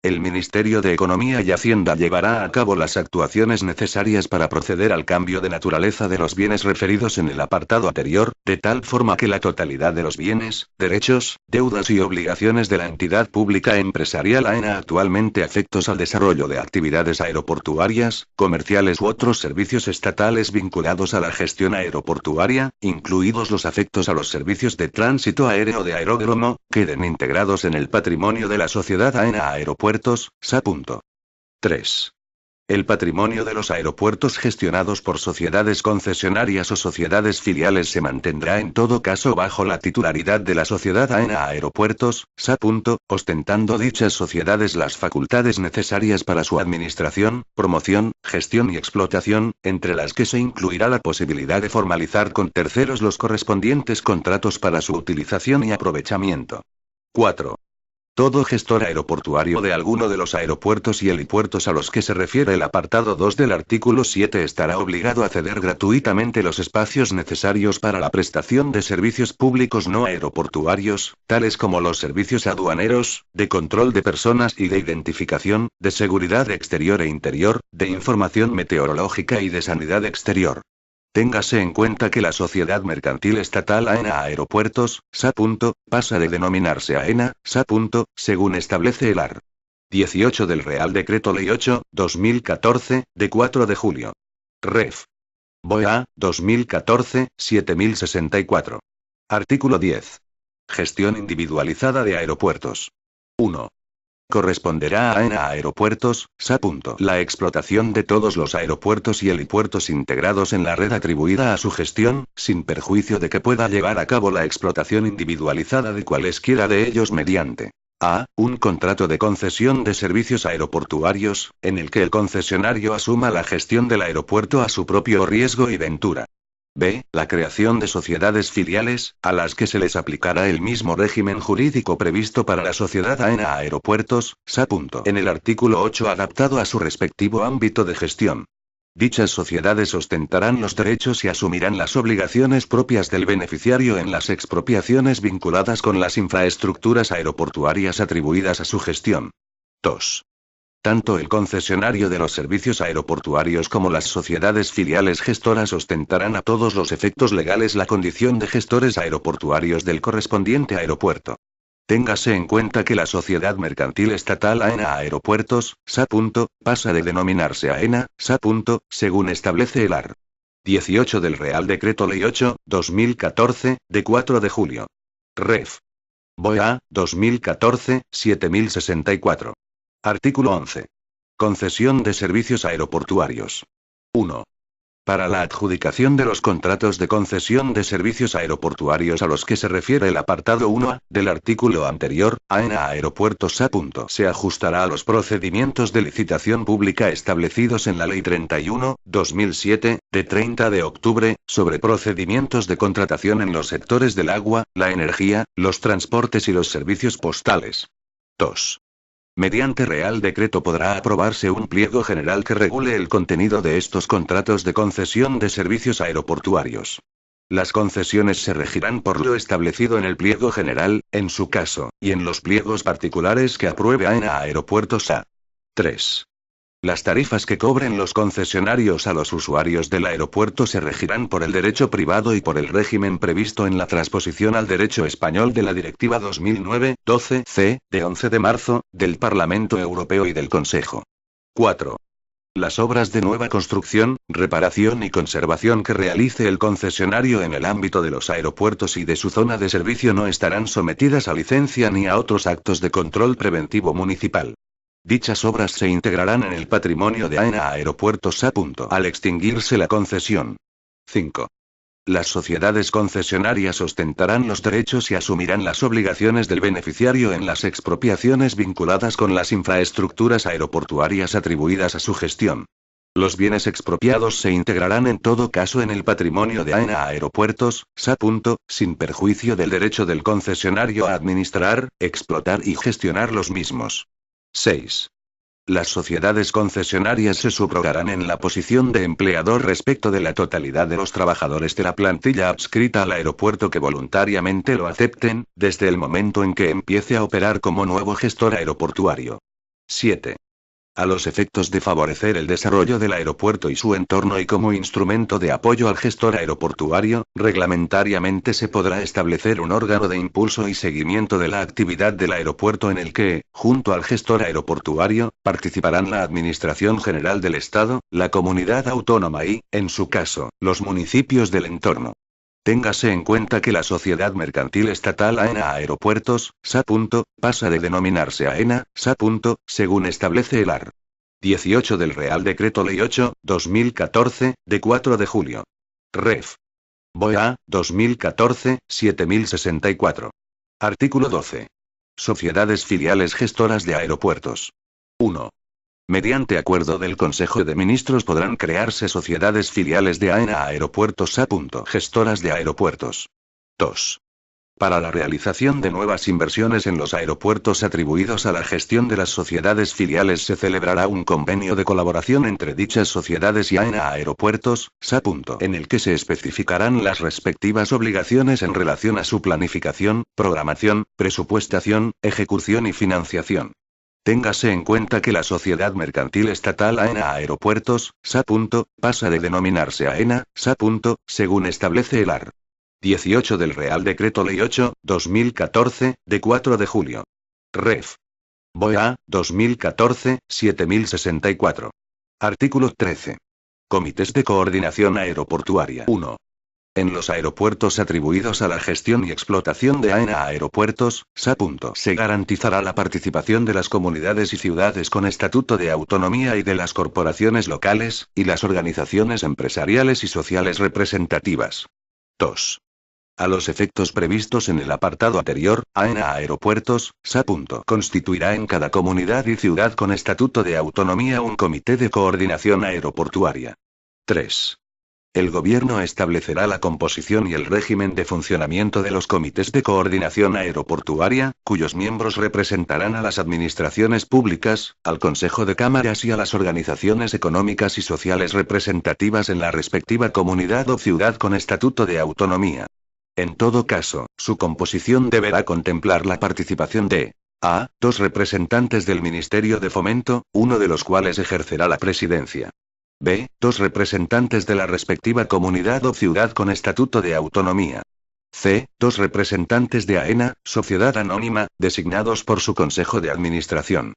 El Ministerio de Economía y Hacienda llevará a cabo las actuaciones necesarias para proceder al cambio de naturaleza de los bienes referidos en el apartado anterior, de tal forma que la totalidad de los bienes, derechos, deudas y obligaciones de la entidad pública empresarial AENA actualmente afectos al desarrollo de actividades aeroportuarias, comerciales u otros servicios estatales vinculados a la gestión aeroportuaria, incluidos los afectos a los servicios de tránsito aéreo de aeródromo, queden integrados en el patrimonio de la sociedad AENA Aeropuertos, SA. 3. El patrimonio de los aeropuertos gestionados por sociedades concesionarias o sociedades filiales se mantendrá en todo caso bajo la titularidad de la sociedad AENA Aeropuertos, SA. Ostentando dichas sociedades las facultades necesarias para su administración, promoción, gestión y explotación, entre las que se incluirá la posibilidad de formalizar con terceros los correspondientes contratos para su utilización y aprovechamiento. 4. Todo gestor aeroportuario de alguno de los aeropuertos y helipuertos a los que se refiere el apartado 2 del artículo 7 estará obligado a ceder gratuitamente los espacios necesarios para la prestación de servicios públicos no aeroportuarios, tales como los servicios aduaneros, de control de personas y de identificación, de seguridad exterior e interior, de información meteorológica y de sanidad exterior. Téngase en cuenta que la Sociedad Mercantil Estatal AENA Aeropuertos, SA. Pasa de denominarse AENA, SA. Según establece el art. 18 del Real Decreto Ley 8/2014, de 4 de julio. Ref. BOE-A, 2014, 7064. Artículo 10. Gestión individualizada de aeropuertos. 1. Corresponderá a AENA Aeropuertos, SA. La explotación de todos los aeropuertos y helipuertos integrados en la red atribuida a su gestión, sin perjuicio de que pueda llevar a cabo la explotación individualizada de cualesquiera de ellos mediante a. Un contrato de concesión de servicios aeroportuarios, en el que el concesionario asuma la gestión del aeropuerto a su propio riesgo y ventura. B. La creación de sociedades filiales, a las que se les aplicará el mismo régimen jurídico previsto para la sociedad AENA Aeropuertos, SA. En el artículo 8 adaptado a su respectivo ámbito de gestión. Dichas sociedades ostentarán los derechos y asumirán las obligaciones propias del beneficiario en las expropiaciones vinculadas con las infraestructuras aeroportuarias atribuidas a su gestión. 2. Tanto el concesionario de los servicios aeroportuarios como las sociedades filiales gestoras ostentarán a todos los efectos legales la condición de gestores aeroportuarios del correspondiente aeropuerto. Téngase en cuenta que la Sociedad Mercantil Estatal AENA Aeropuertos, SA. Pasa de denominarse AENA, SA. Según establece el art. 18 del Real Decreto Ley 8/2014, de 4 de julio. Ref. BOE-A, 2014, 7064. Artículo 11. Concesión de servicios aeroportuarios. 1. Para la adjudicación de los contratos de concesión de servicios aeroportuarios a los que se refiere el apartado 1A del artículo anterior, AENA Aeropuertos SA. Se ajustará a los procedimientos de licitación pública establecidos en la Ley 31/2007, de 30 de octubre, sobre procedimientos de contratación en los sectores del agua, la energía, los transportes y los servicios postales. 2. Mediante Real Decreto podrá aprobarse un pliego general que regule el contenido de estos contratos de concesión de servicios aeroportuarios. Las concesiones se regirán por lo establecido en el pliego general, en su caso, y en los pliegos particulares que apruebe AENA Aeropuertos SA. 3. Las tarifas que cobren los concesionarios a los usuarios del aeropuerto se regirán por el derecho privado y por el régimen previsto en la transposición al derecho español de la Directiva 2009/12/C, de 11 de marzo, del Parlamento Europeo y del Consejo. 4. Las obras de nueva construcción, reparación y conservación que realice el concesionario en el ámbito de los aeropuertos y de su zona de servicio no estarán sometidas a licencia ni a otros actos de control preventivo municipal. Dichas obras se integrarán en el patrimonio de AENA Aeropuertos SA. Al extinguirse la concesión. 5. Las sociedades concesionarias ostentarán los derechos y asumirán las obligaciones del beneficiario en las expropiaciones vinculadas con las infraestructuras aeroportuarias atribuidas a su gestión. Los bienes expropiados se integrarán en todo caso en el patrimonio de AENA Aeropuertos, SA. Sin perjuicio del derecho del concesionario a administrar, explotar y gestionar los mismos. 6. Las sociedades concesionarias se subrogarán en la posición de empleador respecto de la totalidad de los trabajadores de la plantilla adscrita al aeropuerto que voluntariamente lo acepten, desde el momento en que empiece a operar como nuevo gestor aeroportuario. 7. A los efectos de favorecer el desarrollo del aeropuerto y su entorno y como instrumento de apoyo al gestor aeroportuario, reglamentariamente se podrá establecer un órgano de impulso y seguimiento de la actividad del aeropuerto en el que, junto al gestor aeroportuario, participarán la Administración General del Estado, la comunidad autónoma y, en su caso, los municipios del entorno. Téngase en cuenta que la Sociedad Mercantil Estatal AENA Aeropuertos, SA. Pasa de denominarse AENA, SA. Según establece el art. 18 del Real Decreto Ley 8/2014, de 4 de julio. Ref. BOE-A, 2014, 7064. Artículo 12. Sociedades filiales gestoras de aeropuertos. 1. Mediante acuerdo del Consejo de Ministros podrán crearse sociedades filiales de AENA Aeropuertos SA. Gestoras de aeropuertos. 2. Para la realización de nuevas inversiones en los aeropuertos atribuidos a la gestión de las sociedades filiales se celebrará un convenio de colaboración entre dichas sociedades y AENA Aeropuertos, SA. En el que se especificarán las respectivas obligaciones en relación a su planificación, programación, presupuestación, ejecución y financiación. Téngase en cuenta que la Sociedad Mercantil Estatal AENA Aeropuertos, SA. Pasa de denominarse AENA, SA. Según establece el art. 18 del Real Decreto Ley 8/2014, de 4 de julio. Ref. BOE-A, 2014, 7064. Artículo 13. Comités de coordinación aeroportuaria. 1. En los aeropuertos atribuidos a la gestión y explotación de AENA Aeropuertos, SA. Se garantizará la participación de las comunidades y ciudades con estatuto de autonomía y de las corporaciones locales, y las organizaciones empresariales y sociales representativas. 2. A los efectos previstos en el apartado anterior, AENA Aeropuertos, SA. Constituirá en cada comunidad y ciudad con estatuto de autonomía un comité de coordinación aeroportuaria. 3. El Gobierno establecerá la composición y el régimen de funcionamiento de los comités de coordinación aeroportuaria, cuyos miembros representarán a las administraciones públicas, al Consejo de Cámaras y a las organizaciones económicas y sociales representativas en la respectiva comunidad o ciudad con estatuto de autonomía. En todo caso, su composición deberá contemplar la participación de a. 2 representantes del Ministerio de Fomento, uno de los cuales ejercerá la presidencia. B. 2 representantes de la respectiva comunidad o ciudad con estatuto de autonomía. C. 2 representantes de AENA, sociedad anónima, designados por su Consejo de Administración.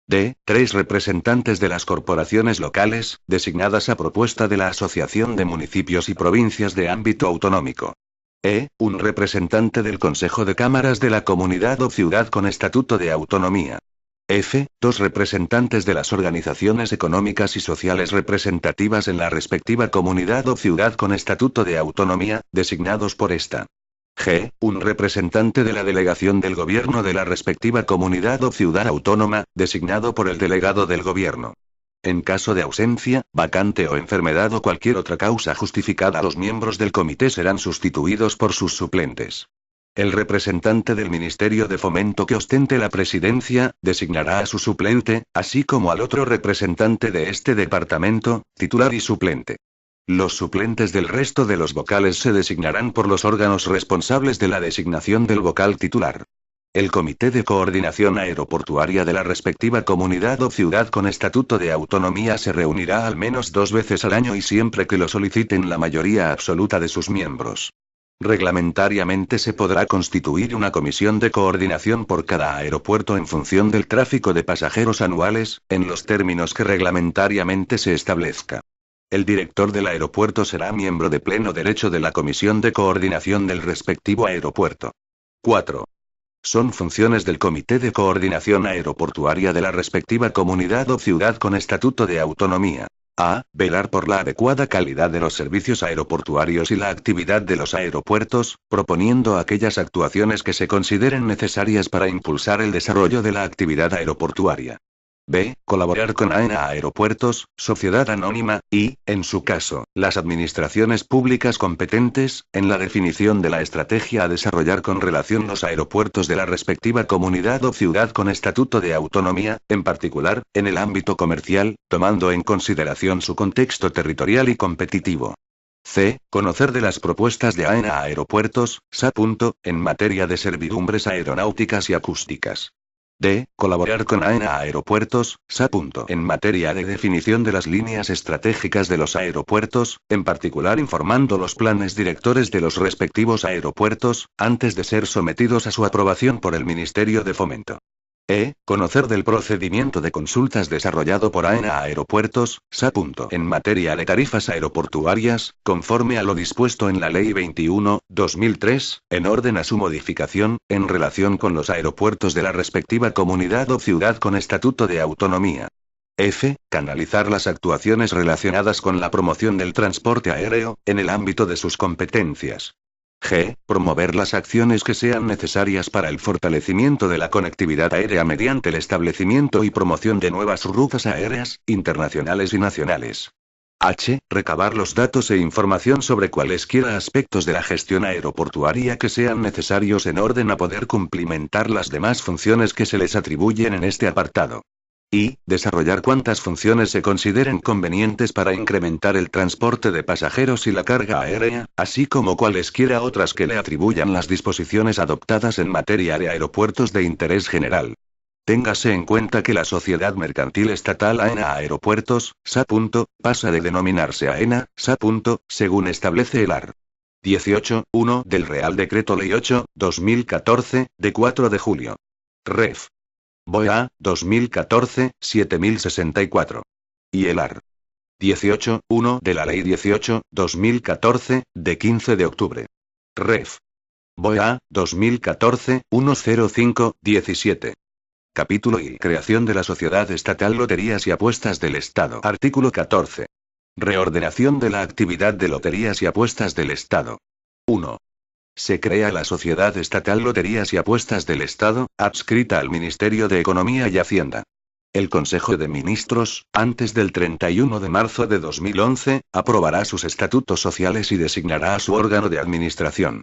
D. 3 representantes de las corporaciones locales, designadas a propuesta de la Asociación de Municipios y Provincias de Ámbito Autonómico. E. 1 representante del Consejo de Cámaras de la comunidad o ciudad con estatuto de autonomía. F. 2 representantes de las organizaciones económicas y sociales representativas en la respectiva comunidad o ciudad con estatuto de autonomía, designados por esta. G. 1 representante de la delegación del gobierno de la respectiva comunidad o ciudad autónoma, designado por el delegado del gobierno. En caso de ausencia, vacante o enfermedad o cualquier otra causa justificada, los miembros del comité serán sustituidos por sus suplentes. El representante del Ministerio de Fomento que ostente la presidencia, designará a su suplente, así como al otro representante de este departamento, titular y suplente. Los suplentes del resto de los vocales se designarán por los órganos responsables de la designación del vocal titular. El Comité de Coordinación Aeroportuaria de la respectiva comunidad o ciudad con estatuto de autonomía se reunirá al menos 2 veces al año y siempre que lo soliciten la mayoría absoluta de sus miembros. Reglamentariamente se podrá constituir una comisión de coordinación por cada aeropuerto en función del tráfico de pasajeros anuales, en los términos que reglamentariamente se establezca. El director del aeropuerto será miembro de pleno derecho de la comisión de coordinación del respectivo aeropuerto. 4. Son funciones del Comité de Coordinación Aeroportuaria de la respectiva comunidad o ciudad con estatuto de autonomía. A. Velar por la adecuada calidad de los servicios aeroportuarios y la actividad de los aeropuertos, proponiendo aquellas actuaciones que se consideren necesarias para impulsar el desarrollo de la actividad aeroportuaria. B. Colaborar con AENA Aeropuertos, sociedad anónima, y, en su caso, las administraciones públicas competentes, en la definición de la estrategia a desarrollar con relación a los aeropuertos de la respectiva comunidad o ciudad con estatuto de autonomía, en particular, en el ámbito comercial, tomando en consideración su contexto territorial y competitivo. C. Conocer de las propuestas de AENA Aeropuertos, SA. En materia de servidumbres aeronáuticas y acústicas. D. Colaborar con AENA Aeropuertos, SA. En materia de definición de las líneas estratégicas de los aeropuertos, en particular informando los planes directores de los respectivos aeropuertos, antes de ser sometidos a su aprobación por el Ministerio de Fomento. Conocer del procedimiento de consultas desarrollado por AENA Aeropuertos, SA. En materia de tarifas aeroportuarias, conforme a lo dispuesto en la Ley 21/2003, en orden a su modificación, en relación con los aeropuertos de la respectiva comunidad o ciudad con estatuto de autonomía. F. Canalizar las actuaciones relacionadas con la promoción del transporte aéreo, en el ámbito de sus competencias. G. Promover las acciones que sean necesarias para el fortalecimiento de la conectividad aérea mediante el establecimiento y promoción de nuevas rutas aéreas, internacionales y nacionales. H. Recabar los datos e información sobre cualesquiera aspectos de la gestión aeroportuaria que sean necesarios en orden a poder cumplimentar las demás funciones que se les atribuyen en este apartado. Y, desarrollar cuantas funciones se consideren convenientes para incrementar el transporte de pasajeros y la carga aérea, así como cualesquiera otras que le atribuyan las disposiciones adoptadas en materia de aeropuertos de interés general. Téngase en cuenta que la Sociedad Mercantil Estatal AENA Aeropuertos, SA. Pasa de denominarse AENA, SA. Según establece el art. 18.1 del Real Decreto Ley 8/2014, de 4 de julio. Ref. BOE 2014, 7064. Y el art. 18.1 de la Ley 18/2014, de 15 de octubre. Ref. BOE 2014, 105-17. Capítulo I. Creación de la Sociedad Estatal Loterías y Apuestas del Estado. Artículo 14. Reordenación de la actividad de loterías y apuestas del Estado. 1. Se crea la Sociedad Estatal Loterías y Apuestas del Estado, adscrita al Ministerio de Economía y Hacienda. El Consejo de Ministros, antes del 31 de marzo de 2011, aprobará sus estatutos sociales y designará a su órgano de administración.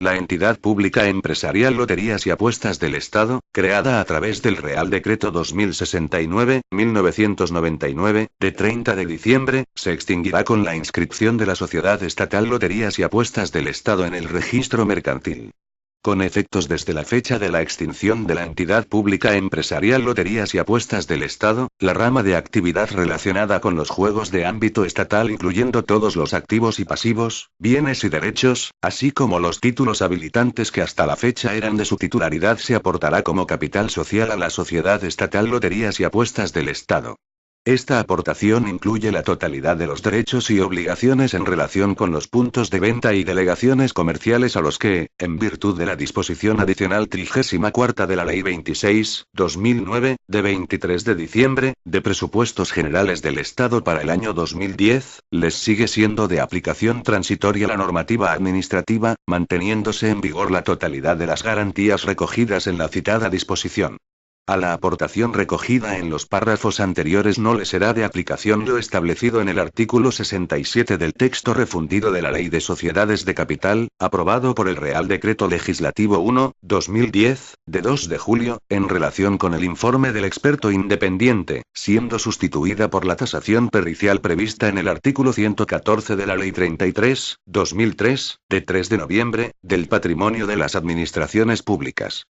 La entidad pública empresarial Loterías y Apuestas del Estado, creada a través del Real Decreto 2069-1999, de 30 de diciembre, se extinguirá con la inscripción de la Sociedad Estatal Loterías y Apuestas del Estado en el registro mercantil. Con efectos desde la fecha de la extinción de la entidad pública empresarial Loterías y Apuestas del Estado, la rama de actividad relacionada con los juegos de ámbito estatal incluyendo todos los activos y pasivos, bienes y derechos, así como los títulos habilitantes que hasta la fecha eran de su titularidad se aportará como capital social a la Sociedad Estatal Loterías y Apuestas del Estado. Esta aportación incluye la totalidad de los derechos y obligaciones en relación con los puntos de venta y delegaciones comerciales a los que, en virtud de la disposición adicional 34 de la Ley 26/2009, de 23 de diciembre, de Presupuestos Generales del Estado para el año 2010, les sigue siendo de aplicación transitoria la normativa administrativa, manteniéndose en vigor la totalidad de las garantías recogidas en la citada disposición. A la aportación recogida en los párrafos anteriores no le será de aplicación lo establecido en el artículo 67 del texto refundido de la Ley de Sociedades de Capital, aprobado por el Real Decreto Legislativo 1/2010, de 2 de julio, en relación con el informe del experto independiente, siendo sustituida por la tasación pericial prevista en el artículo 114 de la Ley 33/2003, de 3 de noviembre, del patrimonio de las administraciones públicas.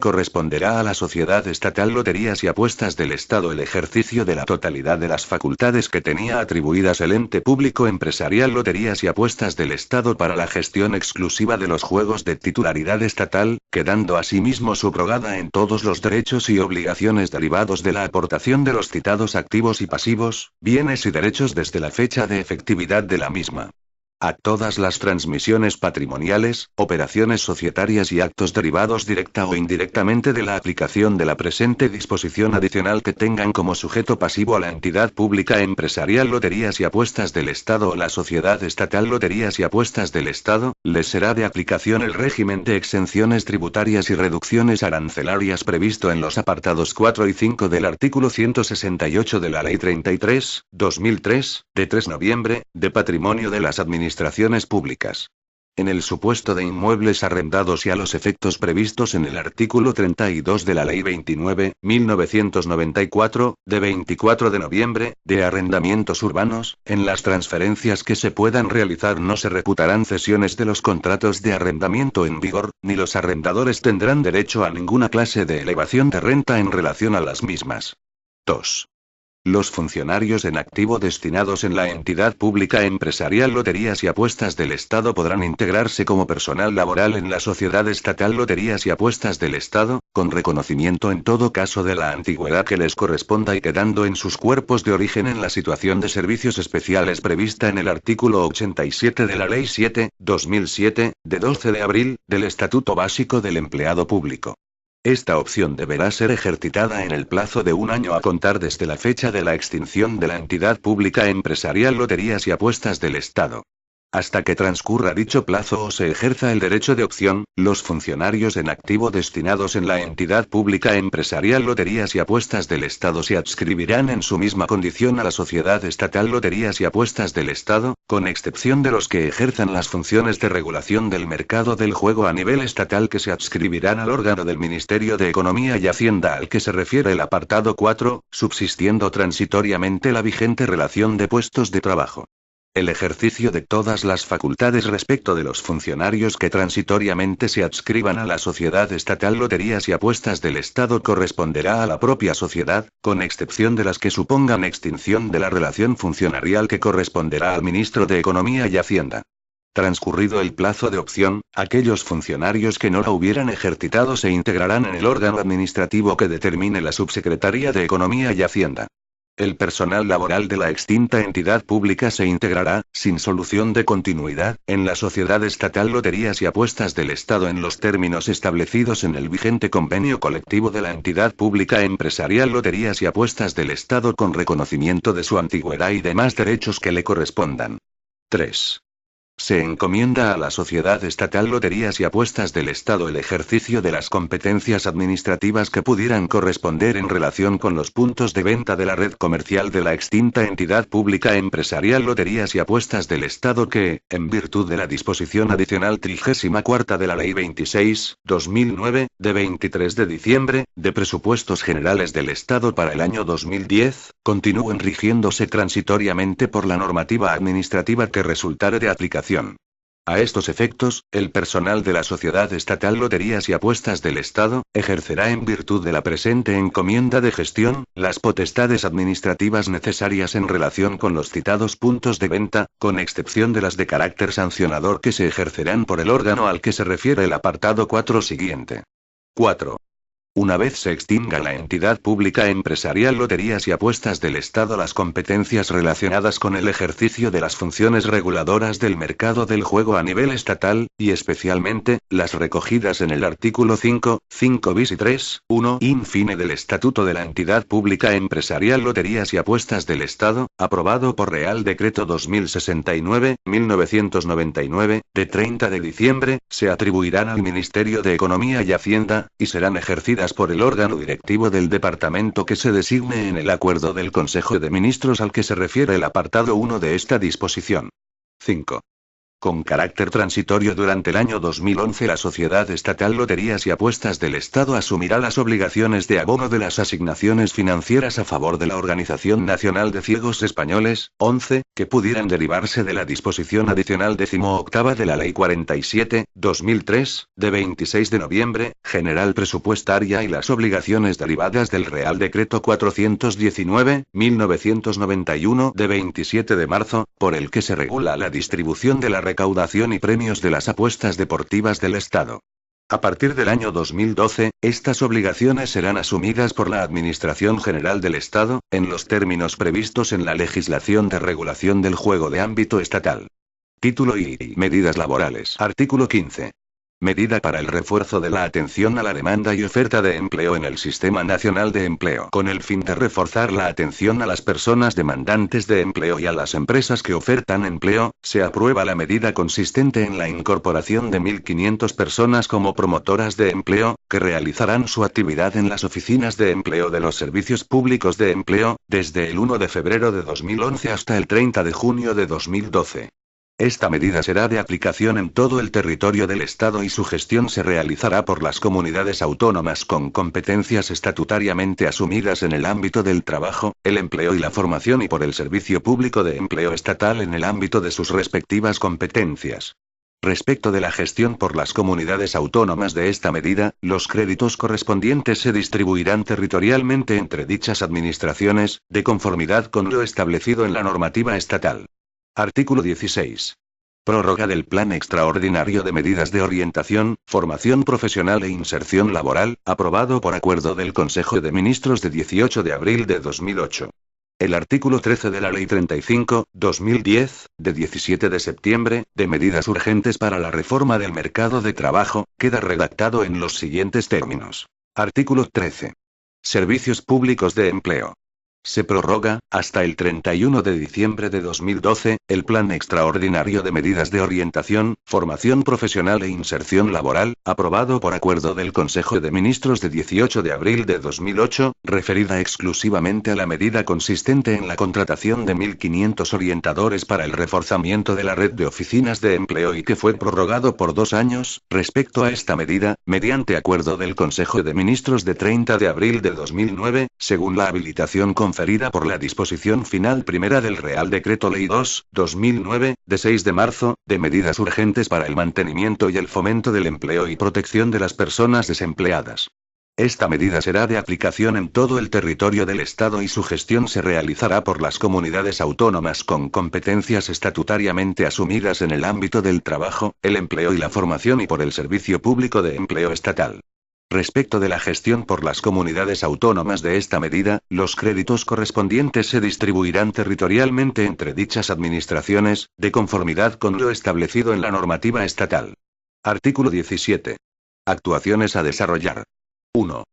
Corresponderá a la Sociedad Estatal Loterías y Apuestas del Estado el ejercicio de la totalidad de las facultades que tenía atribuidas el ente público empresarial Loterías y Apuestas del Estado para la gestión exclusiva de los juegos de titularidad estatal, quedando asimismo subrogada en todos los derechos y obligaciones derivados de la aportación de los citados activos y pasivos, bienes y derechos desde la fecha de efectividad de la misma. A todas las transmisiones patrimoniales, operaciones societarias y actos derivados directa o indirectamente de la aplicación de la presente disposición adicional que tengan como sujeto pasivo a la entidad pública empresarial Loterías y Apuestas del Estado o la Sociedad Estatal Loterías y Apuestas del Estado, les será de aplicación el régimen de exenciones tributarias y reducciones arancelarias previsto en los apartados 4 y 5 del artículo 168 de la Ley 33/2003, de 3 de noviembre, de Patrimonio de las Administraciones Públicas. En el supuesto de inmuebles arrendados y a los efectos previstos en el artículo 32 de la Ley 29.1994, de 24 de noviembre, de arrendamientos urbanos, en las transferencias que se puedan realizar no se reputarán cesiones de los contratos de arrendamiento en vigor, ni los arrendadores tendrán derecho a ninguna clase de elevación de renta en relación a las mismas. 2. Los funcionarios en activo destinados en la entidad pública empresarial Loterías y Apuestas del Estado podrán integrarse como personal laboral en la Sociedad Estatal Loterías y Apuestas del Estado, con reconocimiento en todo caso de la antigüedad que les corresponda y quedando en sus cuerpos de origen en la situación de servicios especiales prevista en el artículo 87 de la Ley 7/2007, de 12 de abril, del Estatuto Básico del Empleado Público. Esta opción deberá ser ejercitada en el plazo de un año a contar desde la fecha de la extinción de la entidad pública empresarial Loterías y Apuestas del Estado. Hasta que transcurra dicho plazo o se ejerza el derecho de opción, los funcionarios en activo destinados en la entidad pública empresarial Loterías y Apuestas del Estado se adscribirán en su misma condición a la Sociedad Estatal Loterías y Apuestas del Estado, con excepción de los que ejerzan las funciones de regulación del mercado del juego a nivel estatal que se adscribirán al órgano del Ministerio de Economía y Hacienda al que se refiere el apartado 4, subsistiendo transitoriamente la vigente relación de puestos de trabajo. El ejercicio de todas las facultades respecto de los funcionarios que transitoriamente se adscriban a la Sociedad Estatal Loterías y Apuestas del Estado corresponderá a la propia sociedad, con excepción de las que supongan extinción de la relación funcionarial que corresponderá al Ministro de Economía y Hacienda. Transcurrido el plazo de opción, aquellos funcionarios que no la hubieran ejercitado se integrarán en el órgano administrativo que determine la Subsecretaría de Economía y Hacienda. El personal laboral de la extinta entidad pública se integrará, sin solución de continuidad, en la Sociedad Estatal Loterías y Apuestas del Estado en los términos establecidos en el vigente convenio colectivo de la entidad pública empresarial Loterías y Apuestas del Estado con reconocimiento de su antigüedad y demás derechos que le correspondan. 3. Se encomienda a la Sociedad Estatal Loterías y Apuestas del Estado el ejercicio de las competencias administrativas que pudieran corresponder en relación con los puntos de venta de la red comercial de la extinta entidad pública empresarial Loterías y Apuestas del Estado que, en virtud de la disposición adicional 34 de la Ley 26/2009, de 23 de diciembre, de Presupuestos Generales del Estado para el año 2010, continúen rigiéndose transitoriamente por la normativa administrativa que resultare de aplicación. A estos efectos, el personal de la Sociedad Estatal Loterías y Apuestas del Estado, ejercerá en virtud de la presente encomienda de gestión, las potestades administrativas necesarias en relación con los citados puntos de venta, con excepción de las de carácter sancionador que se ejercerán por el órgano al que se refiere el apartado 4 siguiente. 4. Una vez se extinga la entidad pública empresarial Loterías y Apuestas del Estado, las competencies relacionadas con el ejercicio de las funciones reguladoras del mercado del juego a nivel estatal, y especialmente, las recogidas en el artículo 5 bis y 3.1 infine del Estatuto de la entidad pública empresarial Loterías y Apuestas del Estado, aprobado por Real Decreto 2069/1999, de 30 de diciembre, se atribuirán al Ministerio de Economía y Hacienda, y serán ejercidas por el órgano directivo del departamento que se designe en el acuerdo del Consejo de Ministros al que se refiere el apartado 1 de esta disposición. 5. Con carácter transitorio durante el año 2011 la Sociedad Estatal Loterías y Apuestas del Estado asumirá las obligaciones de abono de las asignaciones financieras a favor de la Organización Nacional de Ciegos Españoles, 11, que pudieran derivarse de la disposición adicional 18ª de la Ley 47/2003, de 26 de noviembre, general presupuestaria y las obligaciones derivadas del Real Decreto 419/1991 de 27 de marzo, por el que se regula la distribución de la recaudación y premios de las apuestas deportivas del Estado. A partir del año 2012, estas obligaciones serán asumidas por la Administración General del Estado, en los términos previstos en la legislación de regulación del juego de ámbito estatal. Título y medidas laborales. Artículo 15. Medida para el refuerzo de la atención a la demanda y oferta de empleo en el Sistema Nacional de Empleo. Con el fin de reforzar la atención a las personas demandantes de empleo y a las empresas que ofertan empleo, se aprueba la medida consistente en la incorporación de 1.500 personas como promotoras de empleo, que realizarán su actividad en las oficinas de empleo de los servicios públicos de empleo, desde el 1 de febrero de 2011 hasta el 30 de junio de 2012. Esta medida será de aplicación en todo el territorio del Estado y su gestión se realizará por las comunidades autónomas con competencias estatutariamente asumidas en el ámbito del trabajo, el empleo y la formación y por el Servicio Público de Empleo Estatal en el ámbito de sus respectivas competencias. Respecto de la gestión por las comunidades autónomas de esta medida, los créditos correspondientes se distribuirán territorialmente entre dichas administraciones, de conformidad con lo establecido en la normativa estatal. Artículo 16. Prórroga del Plan Extraordinario de Medidas de Orientación, Formación Profesional e Inserción Laboral, aprobado por acuerdo del Consejo de Ministros de 18 de abril de 2008. El artículo 13 de la Ley 35/2010, de 17 de septiembre, de medidas urgentes para la reforma del mercado de trabajo, queda redactado en los siguientes términos. Artículo 13. Servicios públicos de empleo. Se prorroga, hasta el 31 de diciembre de 2012, el Plan Extraordinario de Medidas de Orientación, Formación Profesional e Inserción Laboral, aprobado por acuerdo del Consejo de Ministros de 18 de abril de 2008, referida exclusivamente a la medida consistente en la contratación de 1.500 orientadores para el reforzamiento de la red de oficinas de empleo y que fue prorrogado por 2 años. Respecto a esta medida, mediante acuerdo del Consejo de Ministros de 30 de abril de 2009, según la habilitación conferida por la disposición final primera del Real Decreto Ley 2/2009, de 6 de marzo, de medidas urgentes para el mantenimiento y el fomento del empleo y protección de las personas desempleadas. Esta medida será de aplicación en todo el territorio del Estado y su gestión se realizará por las comunidades autónomas con competencias estatutariamente asumidas en el ámbito del trabajo, el empleo y la formación y por el Servicio Público de Empleo Estatal. Respecto de la gestión por las comunidades autónomas de esta medida, los créditos correspondientes se distribuirán territorialmente entre dichas administraciones, de conformidad con lo establecido en la normativa estatal. Artículo 17. Actuaciones a desarrollar. 1.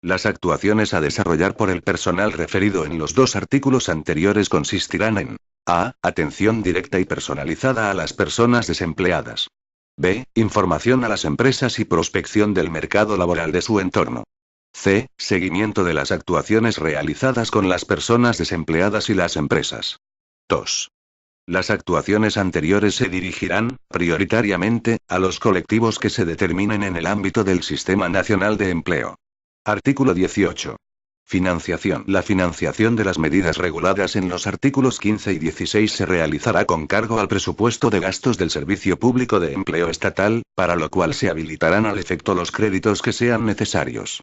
Las actuaciones a desarrollar por el personal referido en los 2 artículos anteriores consistirán en: a. Atención directa y personalizada a las personas desempleadas. B. Información a las empresas y prospección del mercado laboral de su entorno. C. Seguimiento de las actuaciones realizadas con las personas desempleadas y las empresas. 2. Las actuaciones anteriores se dirigirán, prioritariamente, a los colectivos que se determinen en el ámbito del Sistema Nacional de Empleo. Artículo 18. Financiación. La financiación de las medidas reguladas en los artículos 15 y 16 se realizará con cargo al presupuesto de gastos del Servicio Público de Empleo Estatal, para lo cual se habilitarán al efecto los créditos que sean necesarios.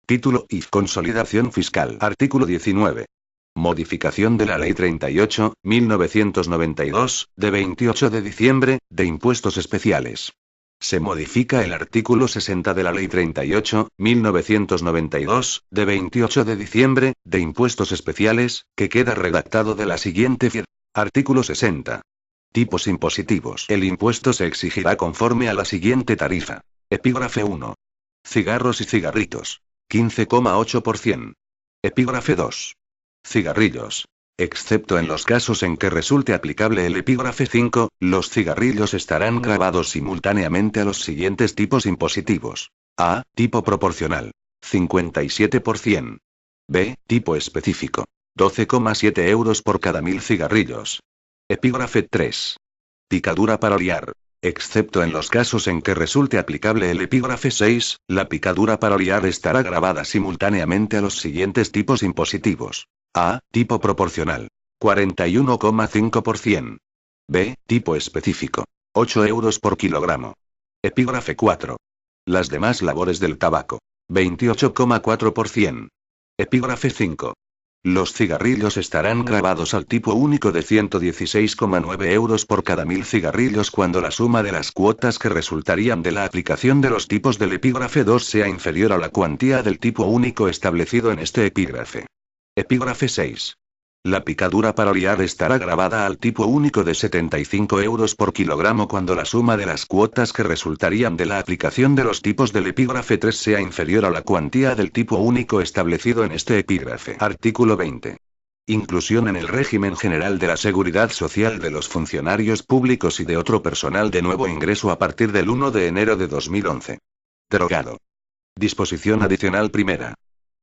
Título I. Consolidación fiscal. Artículo 19. Modificación de la Ley 38/1992, de 28 de diciembre, de impuestos especiales. Se modifica el artículo 60 de la Ley 38/1992, de 28 de diciembre, de impuestos especiales, que queda redactado de la siguiente forma. Artículo 60. Tipos impositivos. El impuesto se exigirá conforme a la siguiente tarifa. Epígrafe 1. Cigarros y cigarritos. 15,8%. Epígrafe 2. Cigarrillos. Excepto en los casos en que resulte aplicable el epígrafe 5, los cigarrillos estarán gravados simultáneamente a los siguientes tipos impositivos. A. Tipo proporcional. 57%. B. Tipo específico. 12,7 euros por cada 1.000 cigarrillos. Epígrafe 3. Picadura para liar. Excepto en los casos en que resulte aplicable el epígrafe 6, la picadura para liar estará grabada simultáneamente a los siguientes tipos impositivos. A. Tipo proporcional. 41,5%. B. Tipo específico. 8 euros por kilogramo. Epígrafe 4. Las demás labores del tabaco. 28,4%. Epígrafe 5. Los cigarrillos estarán grabados al tipo único de 116,9 euros por cada 1.000 cigarrillos cuando la suma de las cuotas que resultarían de la aplicación de los tipos del epígrafe 2 sea inferior a la cuantía del tipo único establecido en este epígrafe. Epígrafe 6. La picadura para liar estará grabada al tipo único de 75 euros por kilogramo cuando la suma de las cuotas que resultarían de la aplicación de los tipos del epígrafe 3 sea inferior a la cuantía del tipo único establecido en este epígrafe. Artículo 20. Inclusión en el régimen general de la seguridad social de los funcionarios públicos y de otro personal de nuevo ingreso a partir del 1 de enero de 2011. Derogado. Disposición adicional primera.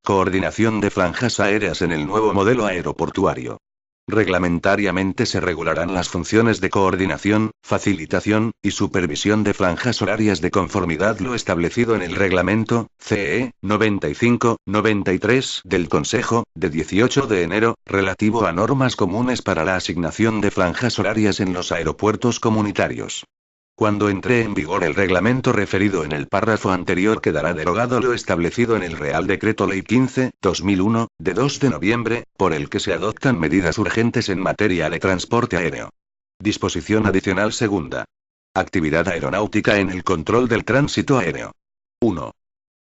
Coordinación de franjas aéreas en el nuevo modelo aeroportuario. Reglamentariamente se regularán las funciones de coordinación, facilitación, y supervisión de franjas horarias de conformidad lo establecido en el Reglamento, CE, 95-93 del Consejo, de 18 de enero, relativo a normas comunes para la asignación de franjas horarias en los aeropuertos comunitarios. Cuando entre en vigor el reglamento referido en el párrafo anterior quedará derogado lo establecido en el Real Decreto Ley 15/2001, de 2 de noviembre, por el que se adoptan medidas urgentes en materia de transporte aéreo. Disposición adicional segunda. Actividad aeronáutica en el control del tránsito aéreo. 1.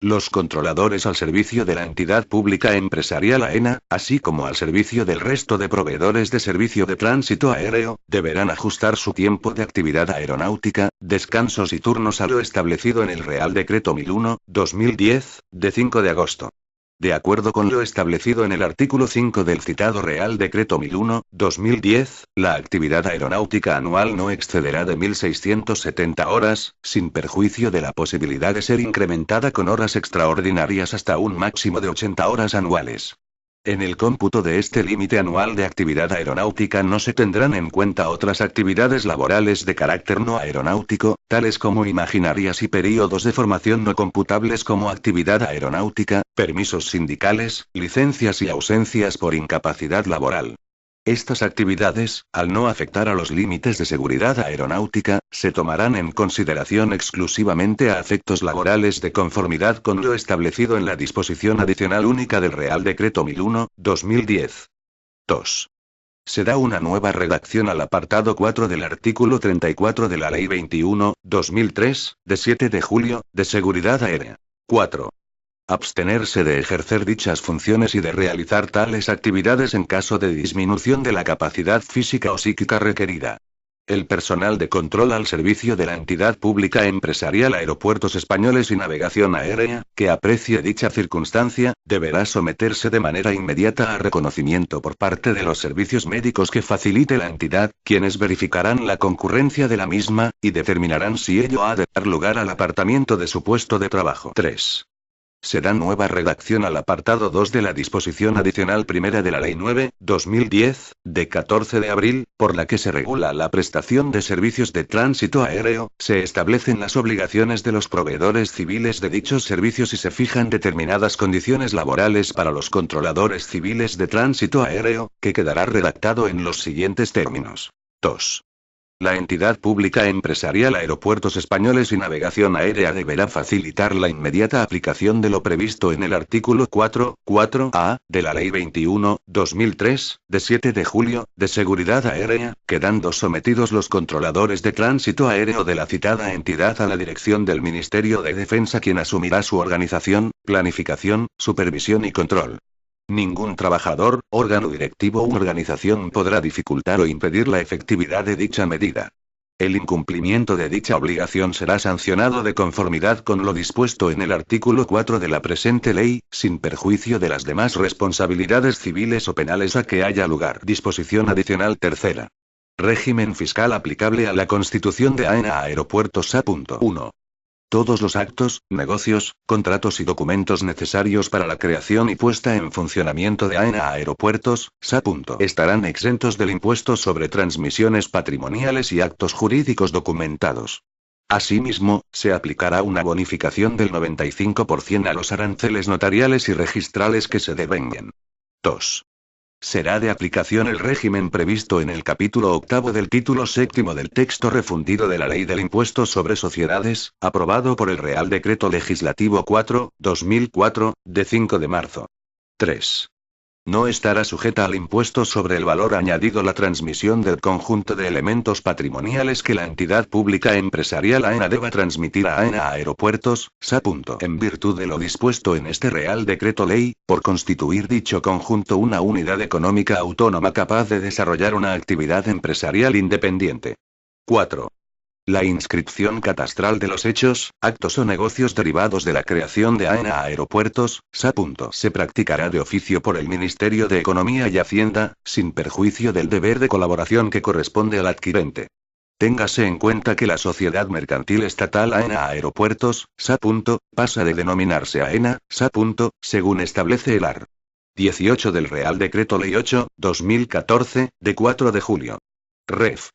Los controladores al servicio de la entidad pública empresarial AENA, así como al servicio del resto de proveedores de servicio de tránsito aéreo, deberán ajustar su tiempo de actividad aeronáutica, descansos y turnos a lo establecido en el Real Decreto 1001/2010, de 5 de agosto. De acuerdo con lo establecido en el artículo 5 del citado Real Decreto 1001/2010, la actividad aeronáutica anual no excederá de 1.670 horas, sin perjuicio de la posibilidad de ser incrementada con horas extraordinarias hasta un máximo de 80 horas anuales. En el cómputo de este límite anual de actividad aeronáutica no se tendrán en cuenta otras actividades laborales de carácter no aeronáutico, tales como imaginarias y períodos de formación no computables como actividad aeronáutica, permisos sindicales, licencias y ausencias por incapacidad laboral. Estas actividades, al no afectar a los límites de seguridad aeronáutica, se tomarán en consideración exclusivamente a efectos laborales de conformidad con lo establecido en la disposición adicional única del Real Decreto 1001/2010. 2. Se da una nueva redacción al apartado 4 del artículo 34 de la Ley 21/2003, de 7 de julio, de seguridad aérea. 4. Abstenerse de ejercer dichas funciones y de realizar tales actividades en caso de disminución de la capacidad física o psíquica requerida. El personal de control al servicio de la entidad pública empresarial Aeropuertos Españoles y Navegación Aérea, que aprecie dicha circunstancia, deberá someterse de manera inmediata a reconocimiento por parte de los servicios médicos que facilite la entidad, quienes verificarán la concurrencia de la misma, y determinarán si ello ha de dar lugar al apartamiento de su puesto de trabajo. 3. Se da nueva redacción al apartado 2 de la disposición adicional primera de la Ley 9/2010, de 14 de abril, por la que se regula la prestación de servicios de tránsito aéreo, se establecen las obligaciones de los proveedores civiles de dichos servicios y se fijan determinadas condiciones laborales para los controladores civiles de tránsito aéreo, que quedará redactado en los siguientes términos. 2. La entidad pública empresarial Aeropuertos Españoles y Navegación Aérea deberá facilitar la inmediata aplicación de lo previsto en el artículo 4.4a de la Ley 21/2003, de 7 de julio, de seguridad aérea, quedando sometidos los controladores de tránsito aéreo de la citada entidad a la dirección del Ministerio de Defensa, quien asumirá su organización, planificación, supervisión y control. Ningún trabajador, órgano directivo u organización podrá dificultar o impedir la efectividad de dicha medida. El incumplimiento de dicha obligación será sancionado de conformidad con lo dispuesto en el artículo 4 de la presente ley, sin perjuicio de las demás responsabilidades civiles o penales a que haya lugar. Disposición adicional tercera. Régimen fiscal aplicable a la constitución de AENA Aeropuertos A.1. Todos los actos, negocios, contratos y documentos necesarios para la creación y puesta en funcionamiento de AENA Aeropuertos, SA. Estarán exentos del impuesto sobre transmisiones patrimoniales y actos jurídicos documentados. Asimismo, se aplicará una bonificación del 95% a los aranceles notariales y registrales que se devenguen. 2. Será de aplicación el régimen previsto en el capítulo 8 del título 7 del texto refundido de la Ley del Impuesto sobre Sociedades, aprobado por el Real Decreto Legislativo 4/2004, de 5 de marzo. 3. No estará sujeta al impuesto sobre el valor añadido la transmisión del conjunto de elementos patrimoniales que la entidad pública empresarial AENA deba transmitir a AENA Aeropuertos, SA. En virtud de lo dispuesto en este Real Decreto Ley, por constituir dicho conjunto una unidad económica autónoma capaz de desarrollar una actividad empresarial independiente. 4. La inscripción catastral de los hechos, actos o negocios derivados de la creación de AENA Aeropuertos, SA. Se practicará de oficio por el Ministerio de Economía y Hacienda, sin perjuicio del deber de colaboración que corresponde al adquirente. Téngase en cuenta que la Sociedad Mercantil Estatal AENA Aeropuertos, SA. Pasa de denominarse AENA, SA. Según establece el art. 18 del Real Decreto Ley 8/2014, de 4 de julio. Ref.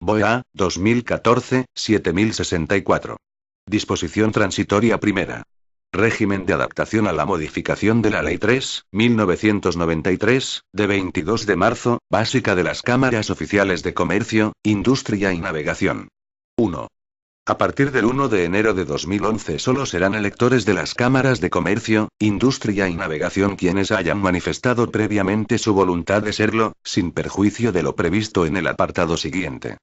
BOE-A, 2014, 7064. Disposición transitoria primera. Régimen de adaptación a la modificación de la Ley 3/1993, de 22 de marzo, básica de las cámaras oficiales de comercio, industria y navegación. 1. A partir del 1 de enero de 2011 solo serán electores de las cámaras de comercio, industria y navegación quienes hayan manifestado previamente su voluntad de serlo, sin perjuicio de lo previsto en el apartado siguiente.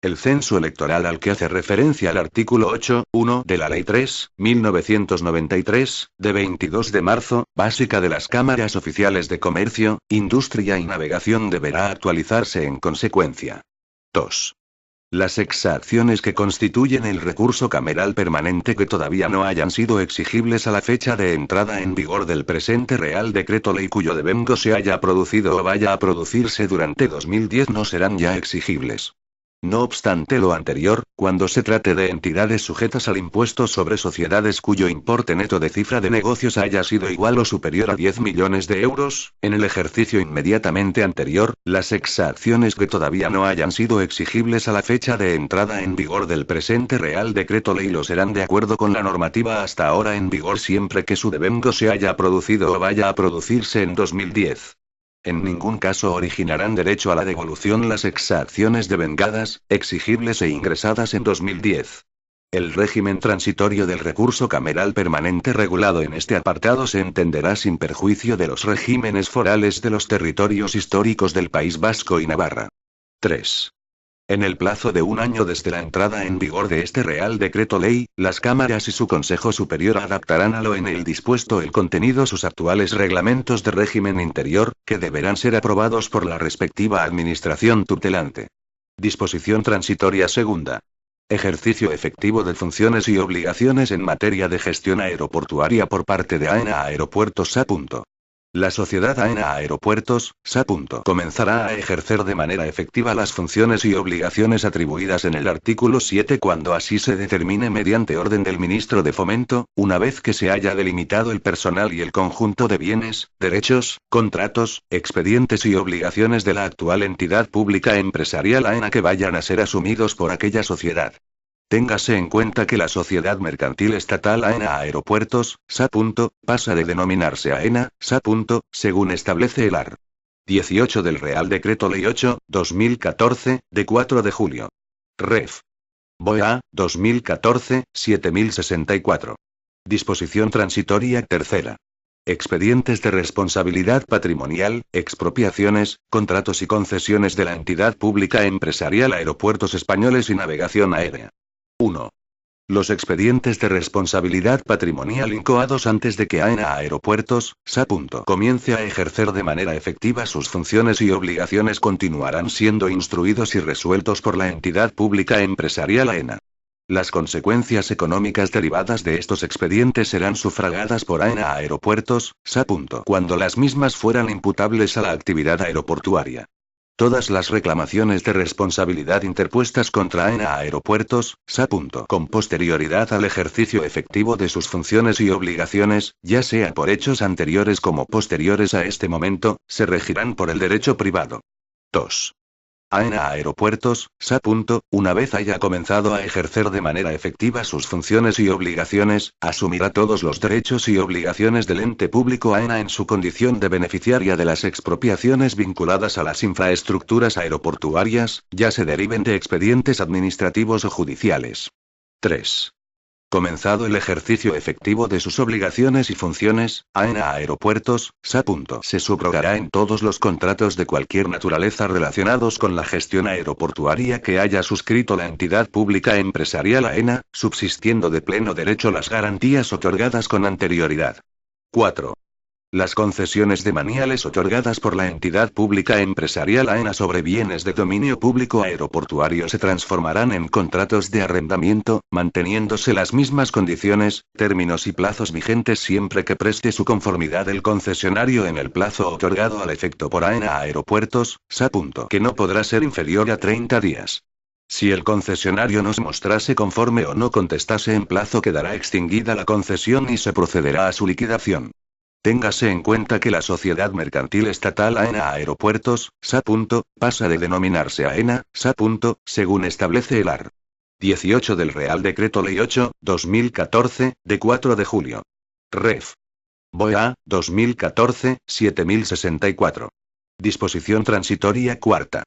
El censo electoral al que hace referencia el artículo 8.1 de la Ley 3/1993, de 22 de marzo, básica de las cámaras oficiales de comercio, industria y navegación deberá actualizarse en consecuencia. 2. Las exacciones que constituyen el recurso cameral permanente que todavía no hayan sido exigibles a la fecha de entrada en vigor del presente Real Decreto Ley cuyo devengo se haya producido o vaya a producirse durante 2010 no serán ya exigibles. No obstante lo anterior, cuando se trate de entidades sujetas al impuesto sobre sociedades cuyo importe neto de cifra de negocios haya sido igual o superior a 10 millones de euros, en el ejercicio inmediatamente anterior, las exacciones que todavía no hayan sido exigibles a la fecha de entrada en vigor del presente Real Decreto Ley lo serán de acuerdo con la normativa hasta ahora en vigor siempre que su devengo se haya producido o vaya a producirse en 2010. En ningún caso originarán derecho a la devolución las exacciones devengadas, exigibles e ingresadas en 2010. El régimen transitorio del recurso cameral permanente regulado en este apartado se entenderá sin perjuicio de los regímenes forales de los territorios históricos del País Vasco y Navarra. 3. En el plazo de un año desde la entrada en vigor de este Real Decreto Ley, las cámaras y su Consejo Superior adaptarán a lo en él dispuesto el contenido sus actuales reglamentos de régimen interior, que deberán ser aprobados por la respectiva administración tutelante. Disposición transitoria segunda. Ejercicio efectivo de funciones y obligaciones en materia de gestión aeroportuaria por parte de AENA Aeropuertos S.A. La sociedad AENA Aeropuertos, S.A. comenzará a ejercer de manera efectiva las funciones y obligaciones atribuidas en el artículo 7 cuando así se determine mediante orden del ministro de Fomento, una vez que se haya delimitado el personal y el conjunto de bienes, derechos, contratos, expedientes y obligaciones de la actual entidad pública empresarial AENA que vayan a ser asumidos por aquella sociedad. Téngase en cuenta que la Sociedad Mercantil Estatal AENA Aeropuertos, S.A. pasa de denominarse AENA, S.A. según establece el art. 18 del Real Decreto Ley 8/2014, de 4 de julio. Ref. BOE-A, 2014, 7064. Disposición transitoria tercera. Expedientes de responsabilidad patrimonial, expropiaciones, contratos y concesiones de la entidad pública empresarial Aeropuertos Españoles y Navegación Aérea. 1. Los expedientes de responsabilidad patrimonial incoados antes de que AENA Aeropuertos, S.A. comience a ejercer de manera efectiva sus funciones y obligaciones continuarán siendo instruidos y resueltos por la entidad pública empresarial AENA. Las consecuencias económicas derivadas de estos expedientes serán sufragadas por AENA Aeropuertos, S.A. cuando las mismas fueran imputables a la actividad aeroportuaria. Todas las reclamaciones de responsabilidad interpuestas contra AENA Aeropuertos, S.A. con posterioridad al ejercicio efectivo de sus funciones y obligaciones, ya sea por hechos anteriores como posteriores a este momento, se regirán por el derecho privado. 2. AENA Aeropuertos, S.A. una vez haya comenzado a ejercer de manera efectiva sus funciones y obligaciones, asumirá todos los derechos y obligaciones del ente público AENA en su condición de beneficiaria de las expropiaciones vinculadas a las infraestructuras aeroportuarias, ya se deriven de expedientes administrativos o judiciales. 3. Comenzado el ejercicio efectivo de sus obligaciones y funciones, AENA Aeropuertos, S.A. se subrogará en todos los contratos de cualquier naturaleza relacionados con la gestión aeroportuaria que haya suscrito la entidad pública empresarial AENA, subsistiendo de pleno derecho las garantías otorgadas con anterioridad. 4. Las concesiones demaniales otorgadas por la entidad pública empresarial AENA sobre bienes de dominio público aeroportuario se transformarán en contratos de arrendamiento, manteniéndose las mismas condiciones, términos y plazos vigentes siempre que preste su conformidad el concesionario en el plazo otorgado al efecto por AENA Aeropuertos, S.A. que no podrá ser inferior a 30 días. Si el concesionario no se mostrase conforme o no contestase en plazo quedará extinguida la concesión y se procederá a su liquidación. Téngase en cuenta que la Sociedad Mercantil Estatal AENA Aeropuertos, SA. Pasa de denominarse AENA, SA. Según establece el art. 18 del Real Decreto Ley 8/2014, de 4 de julio. Ref. BOE 2014-7064. Disposición transitoria cuarta.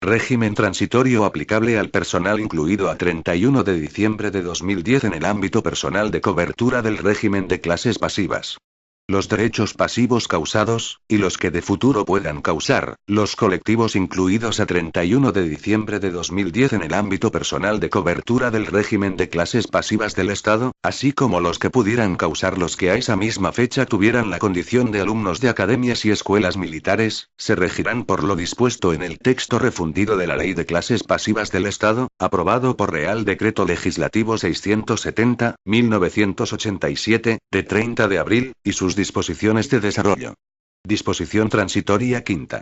Régimen transitorio aplicable al personal incluido a 31 de diciembre de 2010 en el ámbito personal de cobertura del régimen de clases pasivas. Los derechos pasivos causados, y los que de futuro puedan causar, los colectivos incluidos a 31 de diciembre de 2010 en el ámbito personal de cobertura del régimen de clases pasivas del Estado, así como los que pudieran causar los que a esa misma fecha tuvieran la condición de alumnos de academias y escuelas militares, se regirán por lo dispuesto en el texto refundido de la Ley de Clases Pasivas del Estado, aprobado por Real Decreto Legislativo 670-1987, de 30 de abril, y sus disposiciones de desarrollo. Disposición transitoria quinta.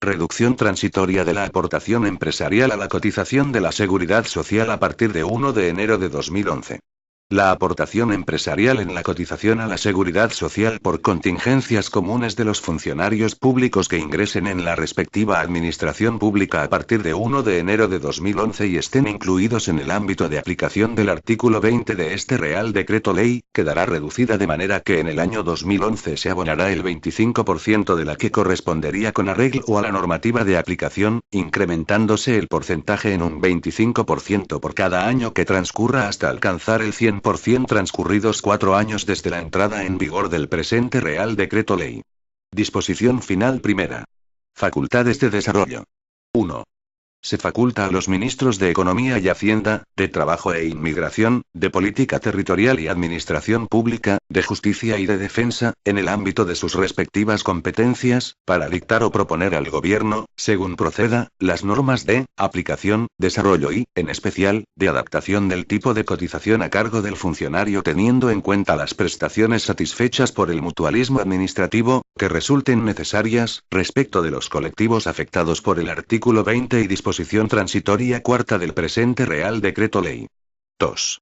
Reducción transitoria de la aportación empresarial a la cotización de la Seguridad Social a partir de 1 de enero de 2011. La aportación empresarial en la cotización a la Seguridad Social por contingencias comunes de los funcionarios públicos que ingresen en la respectiva administración pública a partir de 1 de enero de 2011 y estén incluidos en el ámbito de aplicación del artículo 20 de este Real Decreto Ley, quedará reducida de manera que en el año 2011 se abonará el 25% de la que correspondería con arreglo a la normativa de aplicación, incrementándose el porcentaje en un 25% por cada año que transcurra hasta alcanzar el 100% transcurridos 4 años desde la entrada en vigor del presente Real Decreto Ley. Disposición final primera. Facultades de desarrollo. 1. Se faculta a los ministros de Economía y Hacienda, de Trabajo e Inmigración, de Política Territorial y Administración Pública, de Justicia y de Defensa, en el ámbito de sus respectivas competencias, para dictar o proponer al Gobierno, según proceda, las normas de aplicación, desarrollo y, en especial, de adaptación del tipo de cotización a cargo del funcionario teniendo en cuenta las prestaciones satisfechas por el mutualismo administrativo, que resulten necesarias, respecto de los colectivos afectados por el artículo 20 y disposición transitoria cuarta del presente Real Decreto Ley. 2.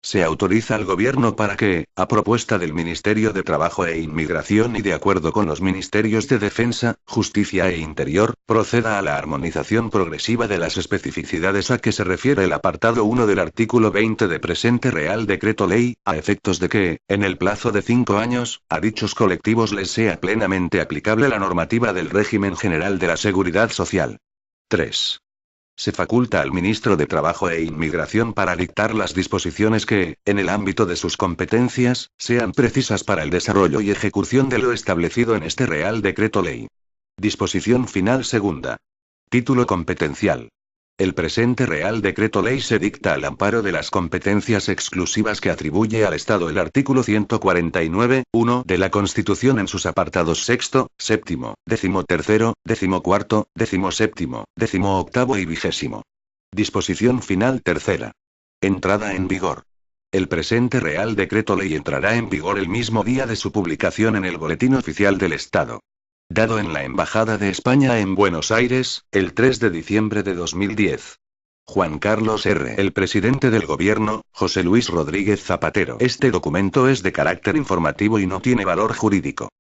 Se autoriza al Gobierno para que, a propuesta del Ministerio de Trabajo e Inmigración y de acuerdo con los Ministerios de Defensa, Justicia e Interior, proceda a la armonización progresiva de las especificidades a que se refiere el apartado 1 del artículo 20 de presente Real Decreto Ley, a efectos de que, en el plazo de 5 años, a dichos colectivos les sea plenamente aplicable la normativa del régimen general de la Seguridad Social. 3. Se faculta al ministro de Trabajo e Inmigración para dictar las disposiciones que, en el ámbito de sus competencias, sean precisas para el desarrollo y ejecución de lo establecido en este Real Decreto Ley. Disposición final segunda. Título competencial. El presente Real Decreto Ley se dicta al amparo de las competencias exclusivas que atribuye al Estado el artículo 149.1 de la Constitución en sus apartados sexto, séptimo, 13º, 14º, 17º, 18º y 20º. Disposición final tercera. Entrada en vigor. El presente Real Decreto Ley entrará en vigor el mismo día de su publicación en el Boletín Oficial del Estado. Dado en la Embajada de España en Buenos Aires, el 3 de diciembre de 2010. Juan Carlos R. El presidente del Gobierno, José Luis Rodríguez Zapatero. Este documento es de carácter informativo y no tiene valor jurídico.